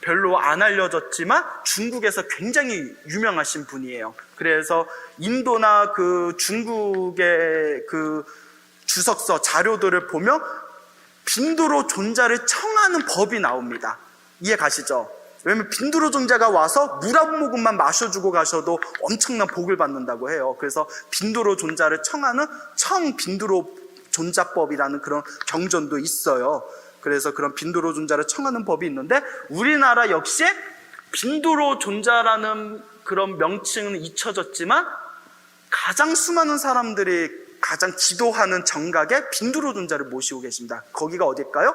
별로 안 알려졌지만 중국에서 굉장히 유명하신 분이에요. 그래서 인도나 그 중국의 그 주석서 자료들을 보면 빈두로 존자를 청하는 법이 나옵니다. 이해 가시죠? 왜냐면 빈두로 존자가 와서 물 한 모금만 마셔주고 가셔도 엄청난 복을 받는다고 해요. 그래서 빈두로 존자를 청하는 청빈두로 존자법이라는 그런 경전도 있어요. 그래서 그런 빈두로 존자를 청하는 법이 있는데 우리나라 역시 빈두로 존자라는 그런 명칭은 잊혀졌지만 가장 수많은 사람들이 가장 기도하는 정각에 빈두로 존자를 모시고 계십니다. 거기가 어딜까요?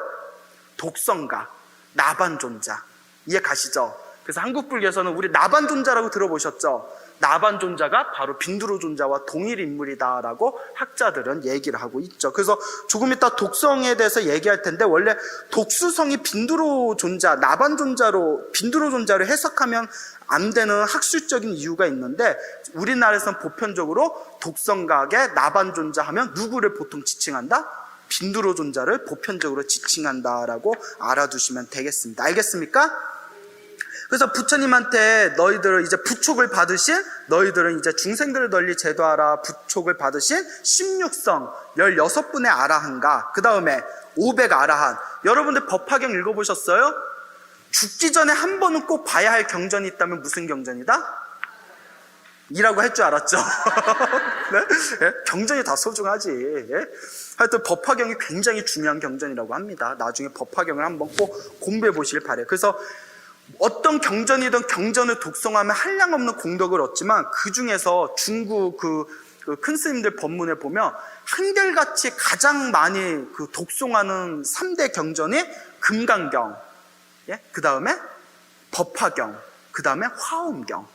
독성가, 나반존자. 이해 가시죠? 그래서 한국 불교에서는 우리 나반존자라고 들어보셨죠? 나반존자가 바로 빈두로 존자와 동일 인물이다라고 학자들은 얘기를 하고 있죠. 그래서 조금 이따 독성에 대해서 얘기할 텐데 원래 독수성이 빈두로 존자, 나반존자로 빈두로 존자를 해석하면 안 되는 학술적인 이유가 있는데 우리나라에서는 보편적으로 독성각에 나반존자 하면 누구를 보통 지칭한다? 빈두로 존자를 보편적으로 지칭한다라고 알아두시면 되겠습니다. 알겠습니까? 그래서 부처님한테 너희들을 이제 부촉을 받으신 너희들은 이제 중생들을 널리 제도하라 부촉을 받으신 16성 16분의 아라한과 그 다음에 500 아라한. 여러분들 법화경 읽어보셨어요? 죽기 전에 한 번은 꼭 봐야 할 경전이 있다면 무슨 경전이다? 이라고 할 줄 알았죠? 네? 예? 경전이 다 소중하지. 예? 하여튼 법화경이 굉장히 중요한 경전이라고 합니다. 나중에 법화경을 한번 꼭 공부해 보시길 바래요. 그래서 어떤 경전이든 경전을 독송하면 한량없는 공덕을 얻지만 그 중에서 중국 그 큰 스님들 법문에 보면 한결같이 가장 많이 그 독송하는 3대 경전이 금강경, 예? 그 다음에 법화경, 그 다음에 화엄경.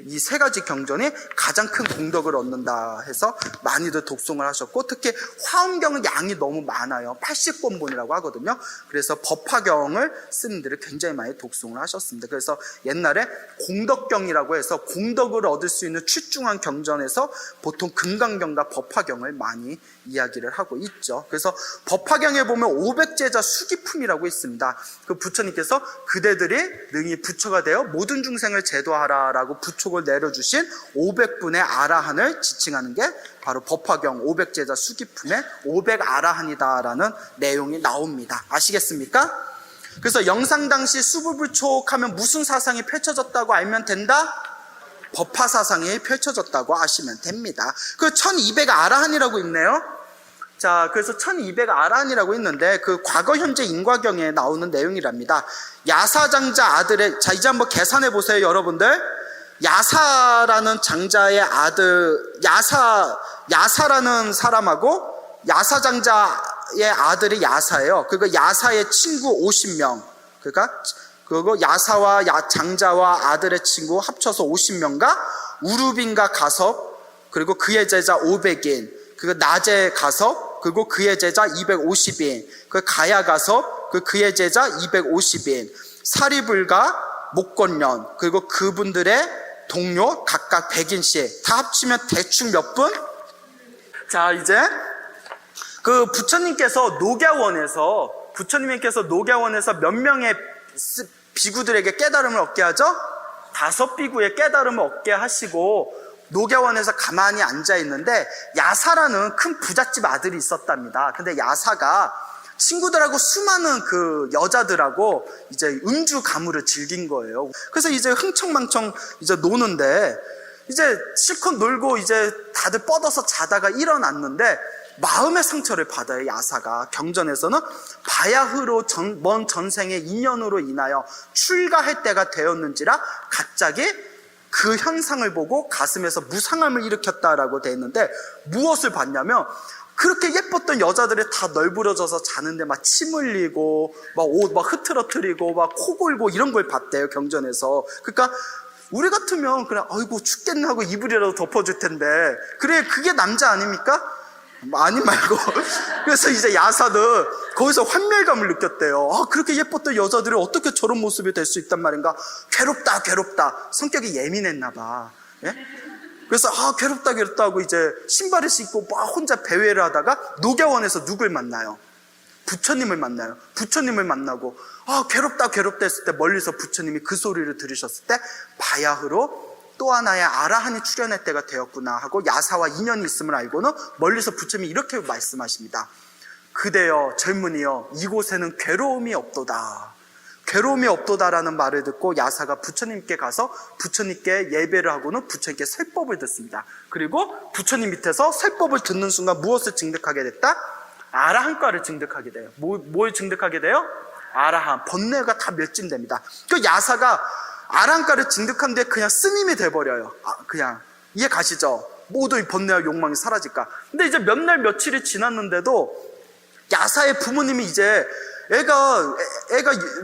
이 세 가지 경전이 가장 큰 공덕을 얻는다 해서 많이들 독송을 하셨고, 특히 화엄경은 양이 너무 많아요. 80권본이라고 하거든요. 그래서 법화경을 쓴 분들이 굉장히 많이 독송을 하셨습니다. 그래서 옛날에 공덕경이라고 해서 공덕을 얻을 수 있는 출중한 경전에서 보통 금강경과 법화경을 많이 이야기를 하고 있죠. 그래서 법화경에 보면 500제자 수기품이라고 있습니다. 그 부처님께서 그대들이 능히 부처가 되어 모든 중생을 제도하라라고 부촉을 내려주신 500분의 아라한을 지칭하는 게 바로 법화경 500제자 수기품의 500아라한이다라는 내용이 나옵니다. 아시겠습니까? 그래서 영상당시 수불불촉하면 무슨 사상이 펼쳐졌다고 알면 된다? 법화 사상이 펼쳐졌다고 아시면 됩니다. 그 1200아라한이라고 있네요. 자, 그래서 1200아라한이라고 있는데 그 과거 현재 인과경에 나오는 내용이랍니다. 야사장자 아들의, 자 이제 한번 계산해 보세요 여러분들. 야사라는 장자의 아들, 야사라는 사람하고 야사장자의 아들이 야사예요. 그리고 야사의 친구 50명, 그리고 야사와 장자와 아들의 친구 합쳐서 50명과 우루빈과 가섭, 그리고 그의 제자 500인, 그리고 나제 가섭, 그리고 그의 제자 250인, 그 가야 가섭, 그의 제자 250인, 사리불가 목권련, 그리고 그분들의 동료 각각 100인씩 다 합치면 대충 몇 분? 자, 이제 그 부처님께서 녹야원에서 몇 명의 비구들에게 깨달음을 얻게 하죠? 5비구의 깨달음을 얻게 하시고 녹야원에서 가만히 앉아 있는데 야사라는 큰 부잣집 아들이 있었답니다. 근데 야사가 친구들하고 수많은 그 여자들하고 이제 음주 가무를 즐긴 거예요. 그래서 이제 흥청망청 이제 노는데 이제 실컷 놀고 이제 다들 뻗어서 자다가 일어났는데 마음의 상처를 받아요. 야사가 경전에서는 바야흐로 먼 전생의 인연으로 인하여 출가할 때가 되었는지라 갑자기 그 현상을 보고 가슴에서 무상함을 일으켰다라고 되어 있는데 무엇을 봤냐면 그렇게 예뻤던 여자들이 다 널브러져서 자는데 막 침 흘리고 막 옷 막 흐트러뜨리고 막 코 골고 이런 걸 봤대요 경전에서. 그러니까 우리 같으면 그냥 아이고 춥겠네 하고 이불이라도 덮어줄 텐데 그래 그게 남자 아닙니까? 아니 말고 그래서 이제 야사는 거기서 환멸감을 느꼈대요. 아 그렇게 예뻤던 여자들이 어떻게 저런 모습이 될 수 있단 말인가. 괴롭다 성격이 예민했나 봐. 예? 그래서 괴롭다 하고 이제 신발을 신고 막 혼자 배회를 하다가 녹야원에서 누굴 만나요? 부처님을 만나요. 부처님을 만나고 괴롭다 했을 때 멀리서 부처님이 그 소리를 들으셨을 때 바야흐로 또 하나의 아라한이 출현할 때가 되었구나 하고 야사와 인연이 있음을 알고는 멀리서 부처님이 이렇게 말씀하십니다. 그대여 젊은이여 이곳에는 괴로움이 없도다. 괴로움이 없도다라는 말을 듣고 야사가 부처님께 가서 부처님께 예배를 하고는 부처님께 설법을 듣습니다. 그리고 부처님 밑에서 설법을 듣는 순간 무엇을 증득하게 됐다? 아라한과를 증득하게 돼요. 뭘 증득하게 돼요? 아라한. 번뇌가 다 멸진됩니다. 그 야사가 아라한과를 증득한 뒤에 그냥 스님이 돼버려요. 그냥 이해 가시죠? 모든 번뇌와 욕망이 사라질까. 근데 이제 몇 날 며칠이 지났는데도 야사의 부모님이 이제 애가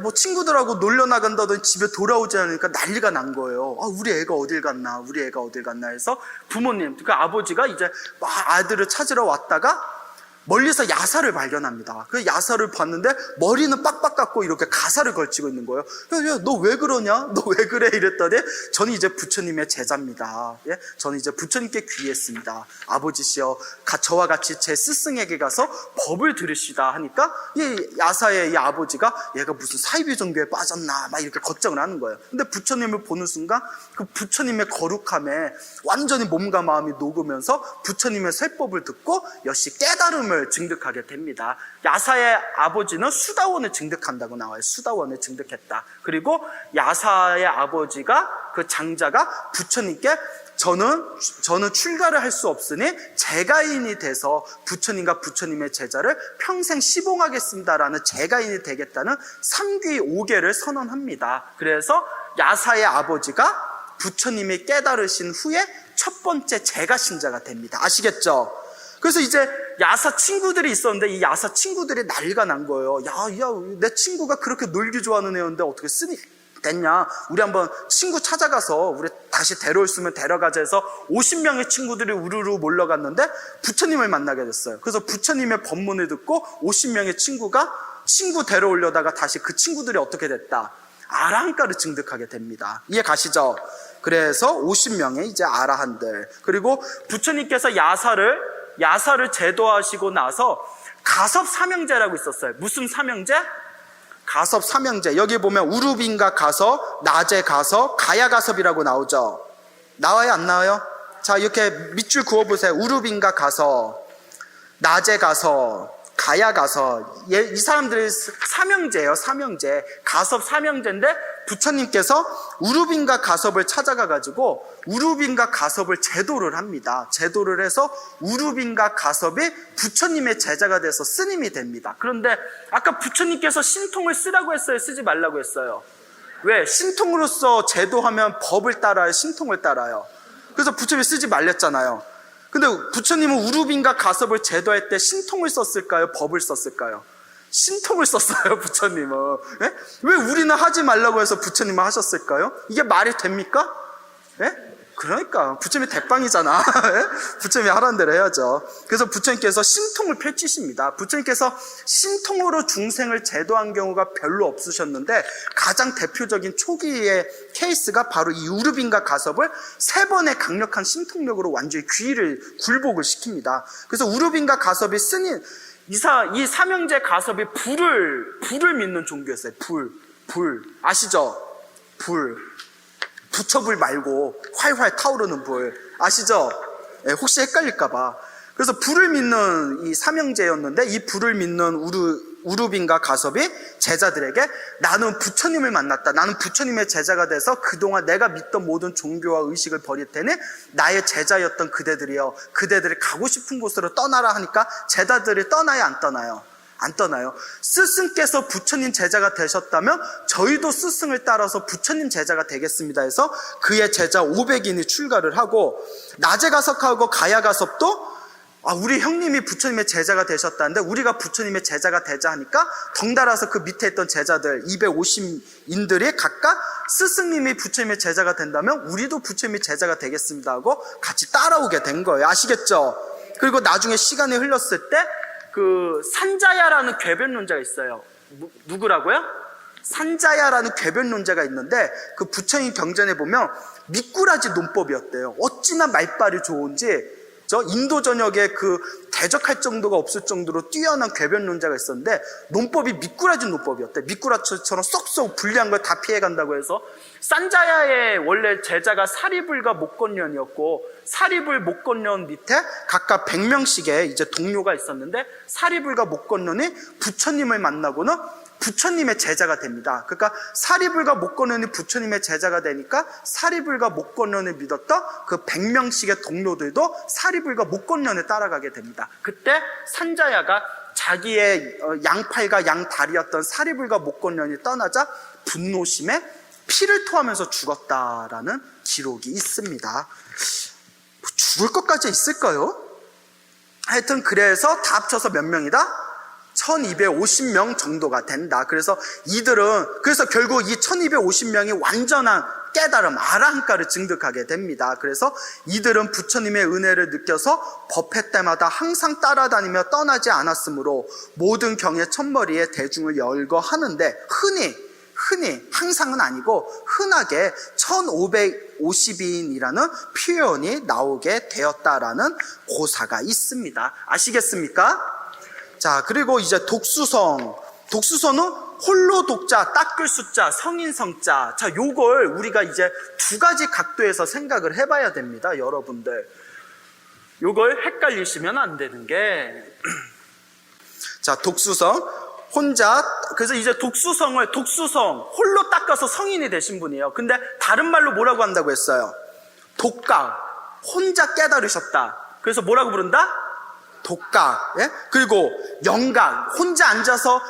뭐 친구들하고 놀러 나간다더니 집에 돌아오지 않으니까 난리가 난 거예요. 우리 애가 어딜 갔나 해서 부모님, 그 아버지가 이제 막 아들을 찾으러 왔다가 멀리서 야사를 발견합니다. 그 야사를 봤는데 머리는 빡빡 깎고 이렇게 가사를 걸치고 있는 거예요. 야, 너 왜 그러냐? 너 왜 그래? 이랬더니 저는 이제 부처님의 제자입니다. 예? 저는 이제 부처님께 귀했습니다. 아버지시여, 저와 같이 제 스승에게 가서 법을 들으시다 하니까 이 야사의 이 아버지가 얘가 무슨 사이비 종교에 빠졌나 막 이렇게 걱정을 하는 거예요. 근데 부처님을 보는 순간 그 부처님의 거룩함에 완전히 몸과 마음이 녹으면서 부처님의 설법을 듣고 역시 깨달음을 증득하게 됩니다. 야사의 아버지는 수다원을 증득한다고 나와요. 수다원을 증득했다. 그리고 야사의 아버지가 그 장자가 부처님께 저는 출가를 할 수 없으니 제가인이 돼서 부처님과 부처님의 제자를 평생 시봉하겠습니다라는 제가인이 되겠다는 삼귀 5개를 선언합니다. 그래서 야사의 아버지가 부처님이 깨달으신 후에 첫 번째 제가 신자가 됩니다. 아시겠죠? 그래서 이제 야사 친구들이 있었는데 이 야사 친구들이 난리가 난 거예요. 야, 내 친구가 그렇게 놀기 좋아하는 애였는데 어떻게 스님 됐냐? 우리 한번 친구 찾아가서 우리 다시 데려올 수 있으면 데려가자 해서 50명의 친구들이 우르르 몰려갔는데 부처님을 만나게 됐어요. 그래서 부처님의 법문을 듣고 50명의 친구가 친구 데려오려다가 다시 그 친구들이 어떻게 됐다? 아라한가를 증득하게 됩니다. 이해 가시죠? 그래서 50명의 이제 아라한들, 그리고 부처님께서 야사를 제도하시고 나서 가섭 삼형제라고 있었어요. 무슨 삼형제? 가섭 삼형제. 여기 보면 우루빈가 가섭, 나제 가섭, 가야 가섭이라고 나오죠. 나와요, 안 나와요? 자, 이렇게 밑줄 그어보세요. 우루빈가 가섭, 나제 가섭, 가야 가섭. 이 사람들이 삼형제예요. 삼형제. 가섭 삼형제인데 부처님께서 우루빈가 가섭을 찾아가 가지고 우루빈가 가섭을 제도를 합니다. 제도를 해서 우루빈가 가섭이 부처님의 제자가 돼서 스님이 됩니다. 그런데 아까 부처님께서 신통을 쓰라고 했어요? 쓰지 말라고 했어요? 왜? 신통으로서 제도하면 법을 따라요? 신통을 따라요? 그래서 부처님이 쓰지 말랬잖아요. 근데 부처님은 우루빈가 가섭을 제도할 때 신통을 썼을까요? 법을 썼을까요? 신통을 썼어요, 부처님은. 예? 왜 우리는 하지 말라고 해서 부처님은 하셨을까요? 이게 말이 됩니까? 예? 그러니까 부처님이 대빵이잖아. 예? 부처님이 하라는 대로 해야죠. 그래서 부처님께서 신통을 펼치십니다. 부처님께서 신통으로 중생을 제도한 경우가 별로 없으셨는데 가장 대표적인 초기의 케이스가 바로 이 우루빈가 가섭을 3번의 강력한 신통력으로 완전히 굴복을 시킵니다. 그래서 우루빈가 가섭이 스님, 이 삼형제 가섭이 불을 믿는 종교였어요. 불 아시죠? 부처불 말고 활활 타오르는 불 아시죠? 예, 혹시 헷갈릴까봐. 그래서 불을 믿는 이 삼형제였는데 이 불을 믿는 우루빈가 가섭이 제자들에게 나는 부처님을 만났다. 나는 부처님의 제자가 돼서 그동안 내가 믿던 모든 종교와 의식을 버릴 테니 나의 제자였던 그대들이여, 그대들이 가고 싶은 곳으로 떠나라 하니까 제자들이 떠나요, 안 떠나요? 안 떠나요. 스승께서 부처님 제자가 되셨다면 저희도 스승을 따라서 부처님 제자가 되겠습니다 해서 그의 제자 500인이 출가를 하고, 나제 가섭하고 가야 가섭도 우리 형님이 부처님의 제자가 되셨다는데 우리가 부처님의 제자가 되자 하니까 덩달아서 그 밑에 있던 제자들 250인들이 각각 스승님이 부처님의 제자가 된다면 우리도 부처님의 제자가 되겠습니다 하고 같이 따라오게 된 거예요. 아시겠죠? 그리고 나중에 시간이 흘렀을 때 그 산자야라는 궤변론자가 있어요. 누구라고요? 산자야라는 궤변론자가 있는데 그 부처님 경전에 보면 미꾸라지 논법이었대요. 어찌나 말빨이 좋은지 저 인도 전역에 그 대적할 정도가 없을 정도로 뛰어난 궤변론자가 있었는데 논법이 미꾸라지 논법이었대. 미꾸라지처럼 쏙쏙 불리한 걸 다 피해간다고 해서 산자야의 원래 제자가 사리불과 목건련이었고 사리불 목건련 밑에 각각 100명씩의 이제 동료가 있었는데 사리불과 목건련이 부처님을 만나고는 부처님의 제자가 됩니다. 그러니까 사리불과 목건련이 부처님의 제자가 되니까 사리불과 목건련을 믿었던 그 100명씩의 동료들도 사리불과 목건련을 따라가게 됩니다. 그때 산자야가 자기의 양팔과 양다리였던 사리불과 목건련이 떠나자 분노심에 피를 토하면서 죽었다라는 기록이 있습니다. 죽을 것까지 있을까요? 하여튼 그래서 다 합쳐서 몇 명이다? 1250명 정도가 된다. 그래서 결국 이 1250명이 완전한 깨달음, 아라한가를 증득하게 됩니다. 그래서 이들은 부처님의 은혜를 느껴서 법회 때마다 항상 따라다니며 떠나지 않았으므로 모든 경의 첫머리에 대중을 열거하는데 흔히 항상은 아니고 흔하게 1552인이라는 표현이 나오게 되었다라는 고사가 있습니다. 아시겠습니까? 자, 그리고 이제 독수서는 홀로 독자, 닦을 숫자, 성인 성자. 자, 요걸 우리가 이제 2가지 각도에서 생각을 해봐야 됩니다, 여러분들. 요걸 헷갈리시면 안 되는 게 자, 독수성 혼자, 그래서 이제 독수성 홀로 닦아서 성인이 되신 분이에요. 근데 다른 말로 뭐라고 한다고 했어요? 독각, 혼자 깨달으셨다. 그래서 뭐라고 부른다? 독각. 예? 그리고 영각, 혼자 앉아서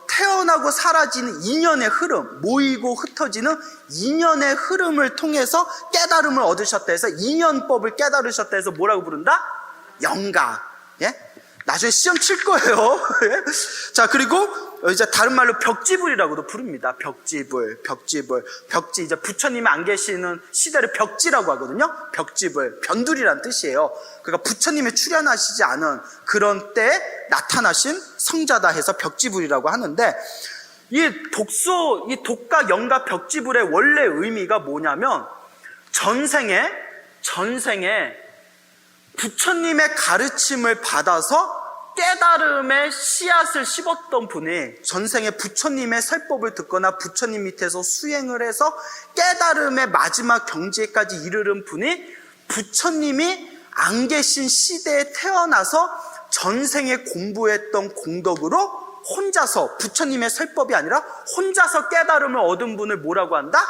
태어나고 사라지는 인연의 흐름, 모이고 흩어지는 인연의 흐름을 통해서 깨달음을 얻으셨다 해서 인연법을 깨달으셨다 해서 뭐라고 부른다? 영각. 예? 나중에 시험 칠 거예요. 자, 그리고 이제 다른 말로 벽지불이라고도 부릅니다. 벽지불. 벽지, 이제 부처님이 안 계시는 시대를 벽지라고 하거든요. 벽지불, 변두리란 뜻이에요. 그러니까 부처님이 출현하시지 않은 그런 때에 나타나신 성자다 해서 벽지불이라고 하는데, 이 독가, 영가, 벽지불의 원래 의미가 뭐냐면, 전생에 부처님의 가르침을 받아서 깨달음의 씨앗을 씹었던 분이, 전생에 부처님의 설법을 듣거나 부처님 밑에서 수행을 해서 깨달음의 마지막 경지에까지 이르는 분이 부처님이 안 계신 시대에 태어나서 전생에 공부했던 공덕으로 혼자서, 부처님의 설법이 아니라 혼자서 깨달음을 얻은 분을 뭐라고 한다?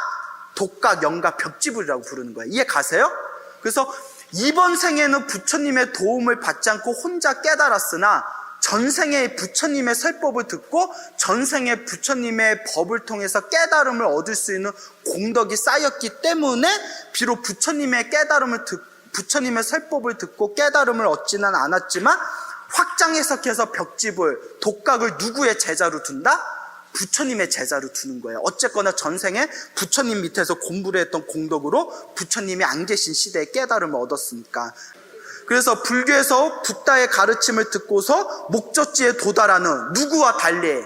독가, 영가, 벽지불이라고 부르는 거예요. 이해 가세요? 그래서 이번 생에는 부처님의 도움을 받지 않고 혼자 깨달았으나 전생에 부처님의 설법을 듣고 전생에 부처님의 법을 통해서 깨달음을 얻을 수 있는 공덕이 쌓였기 때문에 비록 부처님의 부처님의 설법을 듣고 깨달음을 얻지는 않았지만 확장 해석해서 벽지불, 독각을 누구의 제자로 둔다? 부처님의 제자로 두는 거예요. 어쨌거나 전생에 부처님 밑에서 공부를 했던 공덕으로 부처님이 안 계신 시대에 깨달음을 얻었으니까. 그래서 불교에서 붓다의 가르침을 듣고서 목적지에 도달하는 누구와 달리,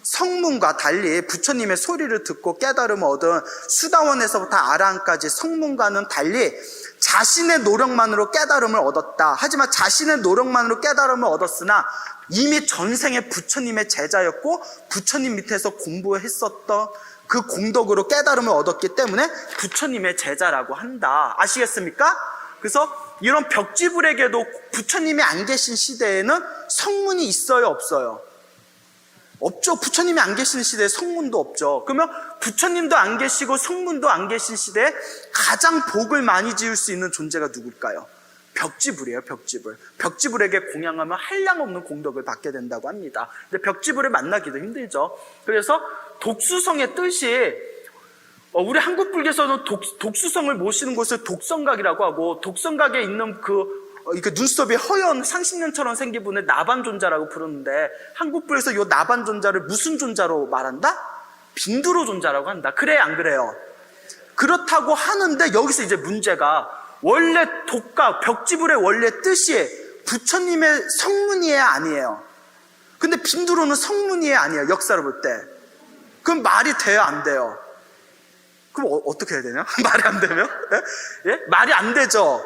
성문과 달리 부처님의 소리를 듣고 깨달음을 얻은 수다원에서부터 아라한까지 성문과는 달리 자신의 노력만으로 깨달음을 얻었다. 하지만 자신의 노력만으로 깨달음을 얻었으나 이미 전생에 부처님의 제자였고 부처님 밑에서 공부했었던 그 공덕으로 깨달음을 얻었기 때문에 부처님의 제자라고 한다. 아시겠습니까? 그래서 이런 벽지불에게도 부처님이 안 계신 시대에는 성문이 있어요, 없어요? 없죠. 부처님이 안 계신 시대에 성문도 없죠. 그러면 부처님도 안 계시고 성문도 안 계신 시대에 가장 복을 많이 지을 수 있는 존재가 누굴까요? 벽지불이에요. 벽지불. 벽지불에게 공양하면 한량없는 공덕을 받게 된다고 합니다. 근데 벽지불을 만나기도 힘들죠. 그래서 독수성의 뜻이, 우리 한국 불교에서는 독수성을 모시는 곳을 독성각이라고 하고, 독성각에 있는 이렇게 눈썹이 허연 상식년처럼 생긴 분을 나반존자라고 부르는데, 한국 불교에서 이 나반존자를 무슨 존자로 말한다? 빈두로 존자라고 한다. 그래, 안 그래요? 그렇다고 하는데 여기서 이제 문제가, 원래 독각, 벽지불의 원래 뜻이 부처님의 성문이에요, 아니에요? 근데 빈두로는 성문이에요, 아니에요? 역사를 볼 때. 그럼 말이 돼요, 안 돼요? 그럼 어떻게 해야 되냐? 말이 안 되면? 예? 예? 말이 안 되죠.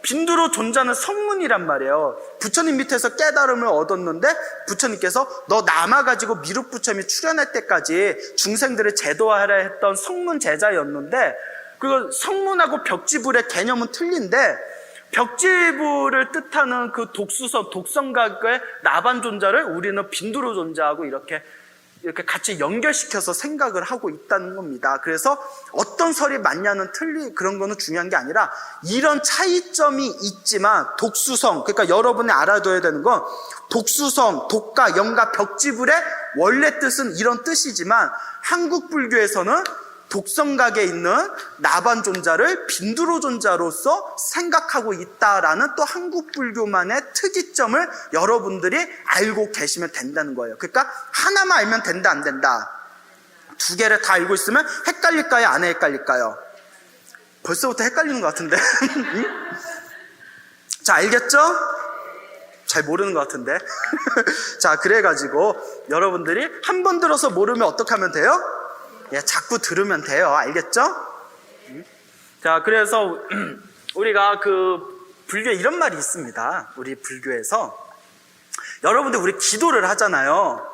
빈두로 존자는 성문이란 말이에요. 부처님 밑에서 깨달음을 얻었는데 부처님께서 너 남아가지고 미륵 부처님이 출현할 때까지 중생들을 제도하라 했던 성문 제자였는데, 그 성문하고 벽지불의 개념은 틀린데, 벽지불을 뜻하는 그 독성각의 나반존자를 우리는 빈두로 존자하고 이렇게 같이 연결시켜서 생각을 하고 있다는 겁니다. 그래서 어떤 설이 맞냐는 그런 거는 중요한 게 아니라, 이런 차이점이 있지만 독수성, 그러니까 여러분이 알아둬야 되는 건 독수성, 독가, 영가, 벽지불의 원래 뜻은 이런 뜻이지만 한국 불교에서는 독성각에 있는 나반존자를 빈두로존자로서 생각하고 있다라는 또 한국 불교만의 특이점을 여러분들이 알고 계시면 된다는 거예요. 그러니까 하나만 알면 된다, 안 된다? 두 개를 다 알고 있으면 헷갈릴까요, 안 헷갈릴까요? 벌써부터 헷갈리는 것 같은데. 자, 알겠죠? 잘 모르는 것 같은데. 자, 그래가지고 여러분들이 한 번 들어서 모르면 어떻게 하면 돼요? 예, 자꾸 들으면 돼요. 알겠죠? 자, 그래서 우리가 불교에 이런 말이 있습니다. 우리 불교에서 여러분들 우리 기도를 하잖아요.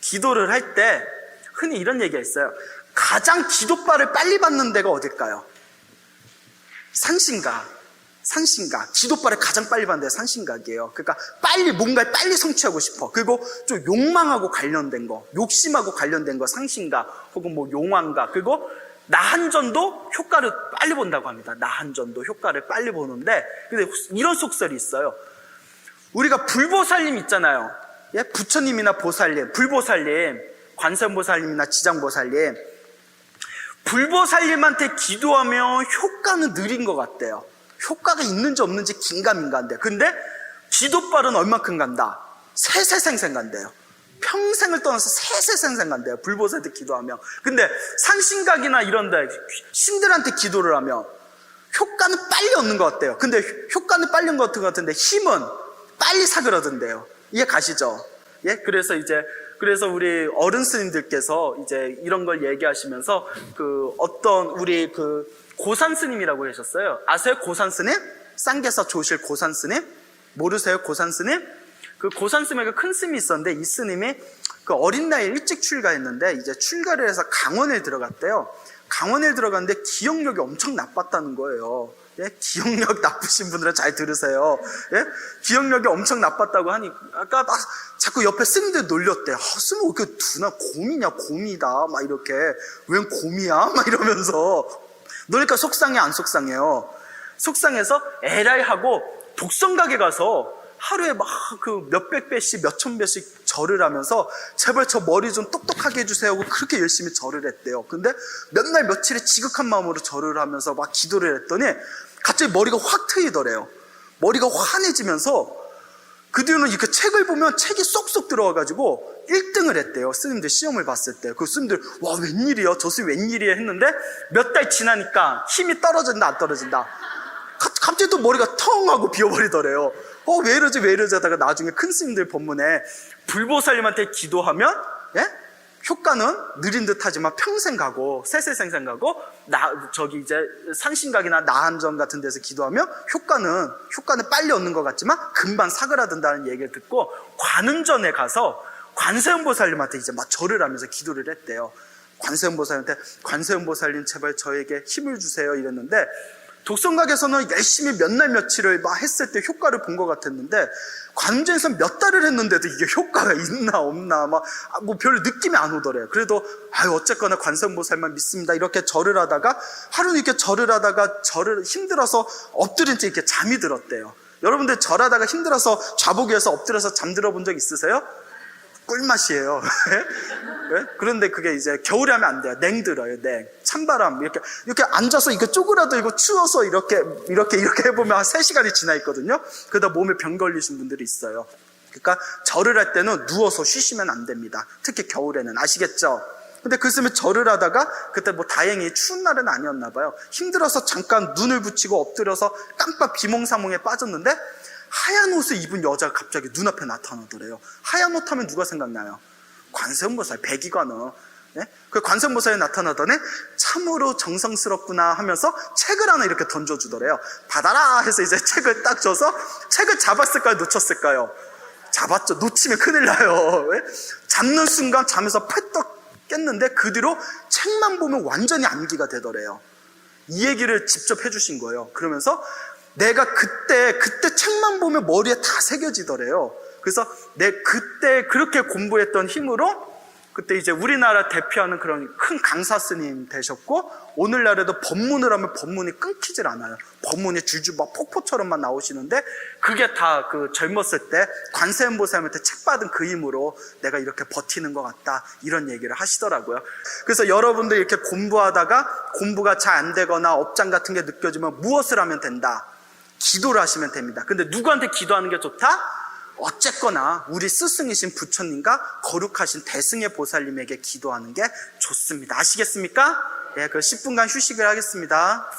기도를 할 때 흔히 이런 얘기가 있어요. 가장 기도빨을 빨리 받는 데가 어딜까요? 산신각. 기도빨을 가장 빨리 받는 데가 산신각이에요. 그러니까 뭔가를 빨리 성취하고 싶어. 그리고 좀 욕망하고 관련된 거, 욕심하고 관련된 거 상신각, 혹은 뭐 용왕각. 그리고 나한전도 효과를 빨리 본다고 합니다. 나한전도 효과를 빨리 보는데, 근데 이런 속설이 있어요. 우리가 불보살님 있잖아요. 예? 부처님이나 보살님, 불보살님, 관세음보살님이나 지장보살님, 불보살님한테 기도하면 효과는 느린 것 같대요. 효과가 있는지 없는지 긴가민가한데, 근데 기도빨은 얼마큼 간다? 세세생생 간대요. 평생을 떠나서 세세생생 간대요. 불보살한테 기도하면. 근데 산신각이나 이런데 신들한테 기도를 하면 효과는 빨리 얻는 것 같대요. 근데 효과는 빨리 얻는 것 같은데 힘은 빨리 사그라든대요. 이해 가시죠? 예? 그래서 우리 어른 스님들께서 이제 이런 걸 얘기하시면서 어떤 우리 고산 스님이라고 계셨어요. 아세요? 고산 스님? 쌍계사 조실 고산 스님? 모르세요? 고산 스님? 그 고산 스님에게 큰 스님이 있었는데 이 스님이 어린 나이에 일찍 출가했는데 이제 출가를 해서 강원에 들어갔대요. 강원에 들어갔는데 기억력이 엄청 나빴다는 거예요. 예? 기억력 나쁘신 분들은 잘 들으세요. 예? 기억력이 엄청 나빴다고 하니 아까 막 자꾸 옆에 스님들 놀렸대. 스님 왜 이렇게 두나 곰이냐 곰이다 막 이렇게 웬 곰이야 막 이러면서 그러니까 속상해 안 속상해요? 속상해서 에라이 하고 독성각에 가서 하루에 막 몇백 배씩 몇천 배씩 절을 하면서 제발 저 머리 좀 똑똑하게 해주세요 하고 그렇게 열심히 절을 했대요. 근데 몇 날 며칠에 지극한 마음으로 절을 하면서 막 기도를 했더니 갑자기 머리가 확 트이더래요. 머리가 환해지면서 그 뒤로는 이렇게 책을 보면 책이 쏙쏙 들어와가지고 1등을 했대요. 스님들 시험을 봤을 때. 그 스님들 와 웬일이야 저 스님 웬일이야 했는데 몇 달 지나니까 힘이 떨어진다 안 떨어진다. 갑자기 또 머리가 텅 하고 비어버리더래요. 왜 이러지 하다가 나중에 큰 스님들 법문에 불보살님한테 기도하면 예? 효과는 느린 듯 하지만 평생 가고 세세생생 가고 이제 산신각이나 나한정 같은 데서 기도하면 효과는 빨리 얻는 것 같지만 금방 사그라든다는 얘기를 듣고 관음전에 가서 관세음보살님한테 이제 막 절을 하면서 기도를 했대요. 관세음보살님한테 관세음보살님 제발 저에게 힘을 주세요 이랬는데 독성각에서는 열심히 몇 날 며칠을 막 했을 때 효과를 본 것 같았는데 관음전에서 몇 달을 했는데도 이게 효과가 있나 없나 뭐 별 느낌이 안 오더래요. 그래도 어쨌거나 관세음보살만 믿습니다 이렇게 절을 하다가 하루는 이렇게 절을 하다가 힘들어서 엎드린 채 이렇게 잠이 들었대요. 여러분들 절하다가 힘들어서 좌복위에서 엎드려서 잠들어 본 적 있으세요? 꿀맛이에요. 네? 그런데 그게 이제 겨울에 하면 안 돼요. 냉 들어요. 냉. 찬바람. 이렇게 앉아서 이거 쪼그라도 이거 추워서 이렇게 해보면 한 3시간이 지나 있거든요. 그러다 몸에 병 걸리신 분들이 있어요. 그러니까 절을 할 때는 누워서 쉬시면 안 됩니다. 특히 겨울에는. 아시겠죠? 근데 그 스님이 절을 하다가 그때 뭐 다행히 추운 날은 아니었나 봐요. 힘들어서 잠깐 눈을 붙이고 엎드려서 깜빡 비몽사몽에 빠졌는데 하얀 옷을 입은 여자가 갑자기 눈앞에 나타나더래요. 하얀 옷 하면 누가 생각나요? 관세음보살, 백이관은. 네? 그 관세음보살이 나타나더니 참으로 정성스럽구나 하면서 책을 하나 이렇게 던져주더래요. 받아라 해서 이제 책을 딱 줘서 책을 잡았을까요? 놓쳤을까요? 잡았죠. 놓치면 큰일 나요. 왜? 잡는 순간 잠에서 펄떡 깼는데 그 뒤로 책만 보면 완전히 암기가 되더래요. 이 얘기를 직접 해주신 거예요. 그러면서 내가 그때 책만 보면 머리에 다 새겨지더래요. 그래서 그때 그렇게 공부했던 힘으로 그때 이제 우리나라 대표하는 그런 큰 강사 스님 되셨고 오늘날에도 법문을 하면 법문이 끊기질 않아요. 법문이 줄줄 막 폭포처럼만 나오시는데 그게 다 젊었을 때 관세음보살한테 책 받은 그 힘으로 내가 이렇게 버티는 것 같다 이런 얘기를 하시더라고요. 그래서 여러분들 이렇게 공부하다가 공부가 잘 안 되거나 업장 같은 게 느껴지면 무엇을 하면 된다? 기도를 하시면 됩니다. 근데 누구한테 기도하는 게 좋다? 어쨌거나 우리 스승이신 부처님과 거룩하신 대승의 보살님에게 기도하는 게 좋습니다. 아시겠습니까? 네, 그 10분간 휴식을 하겠습니다.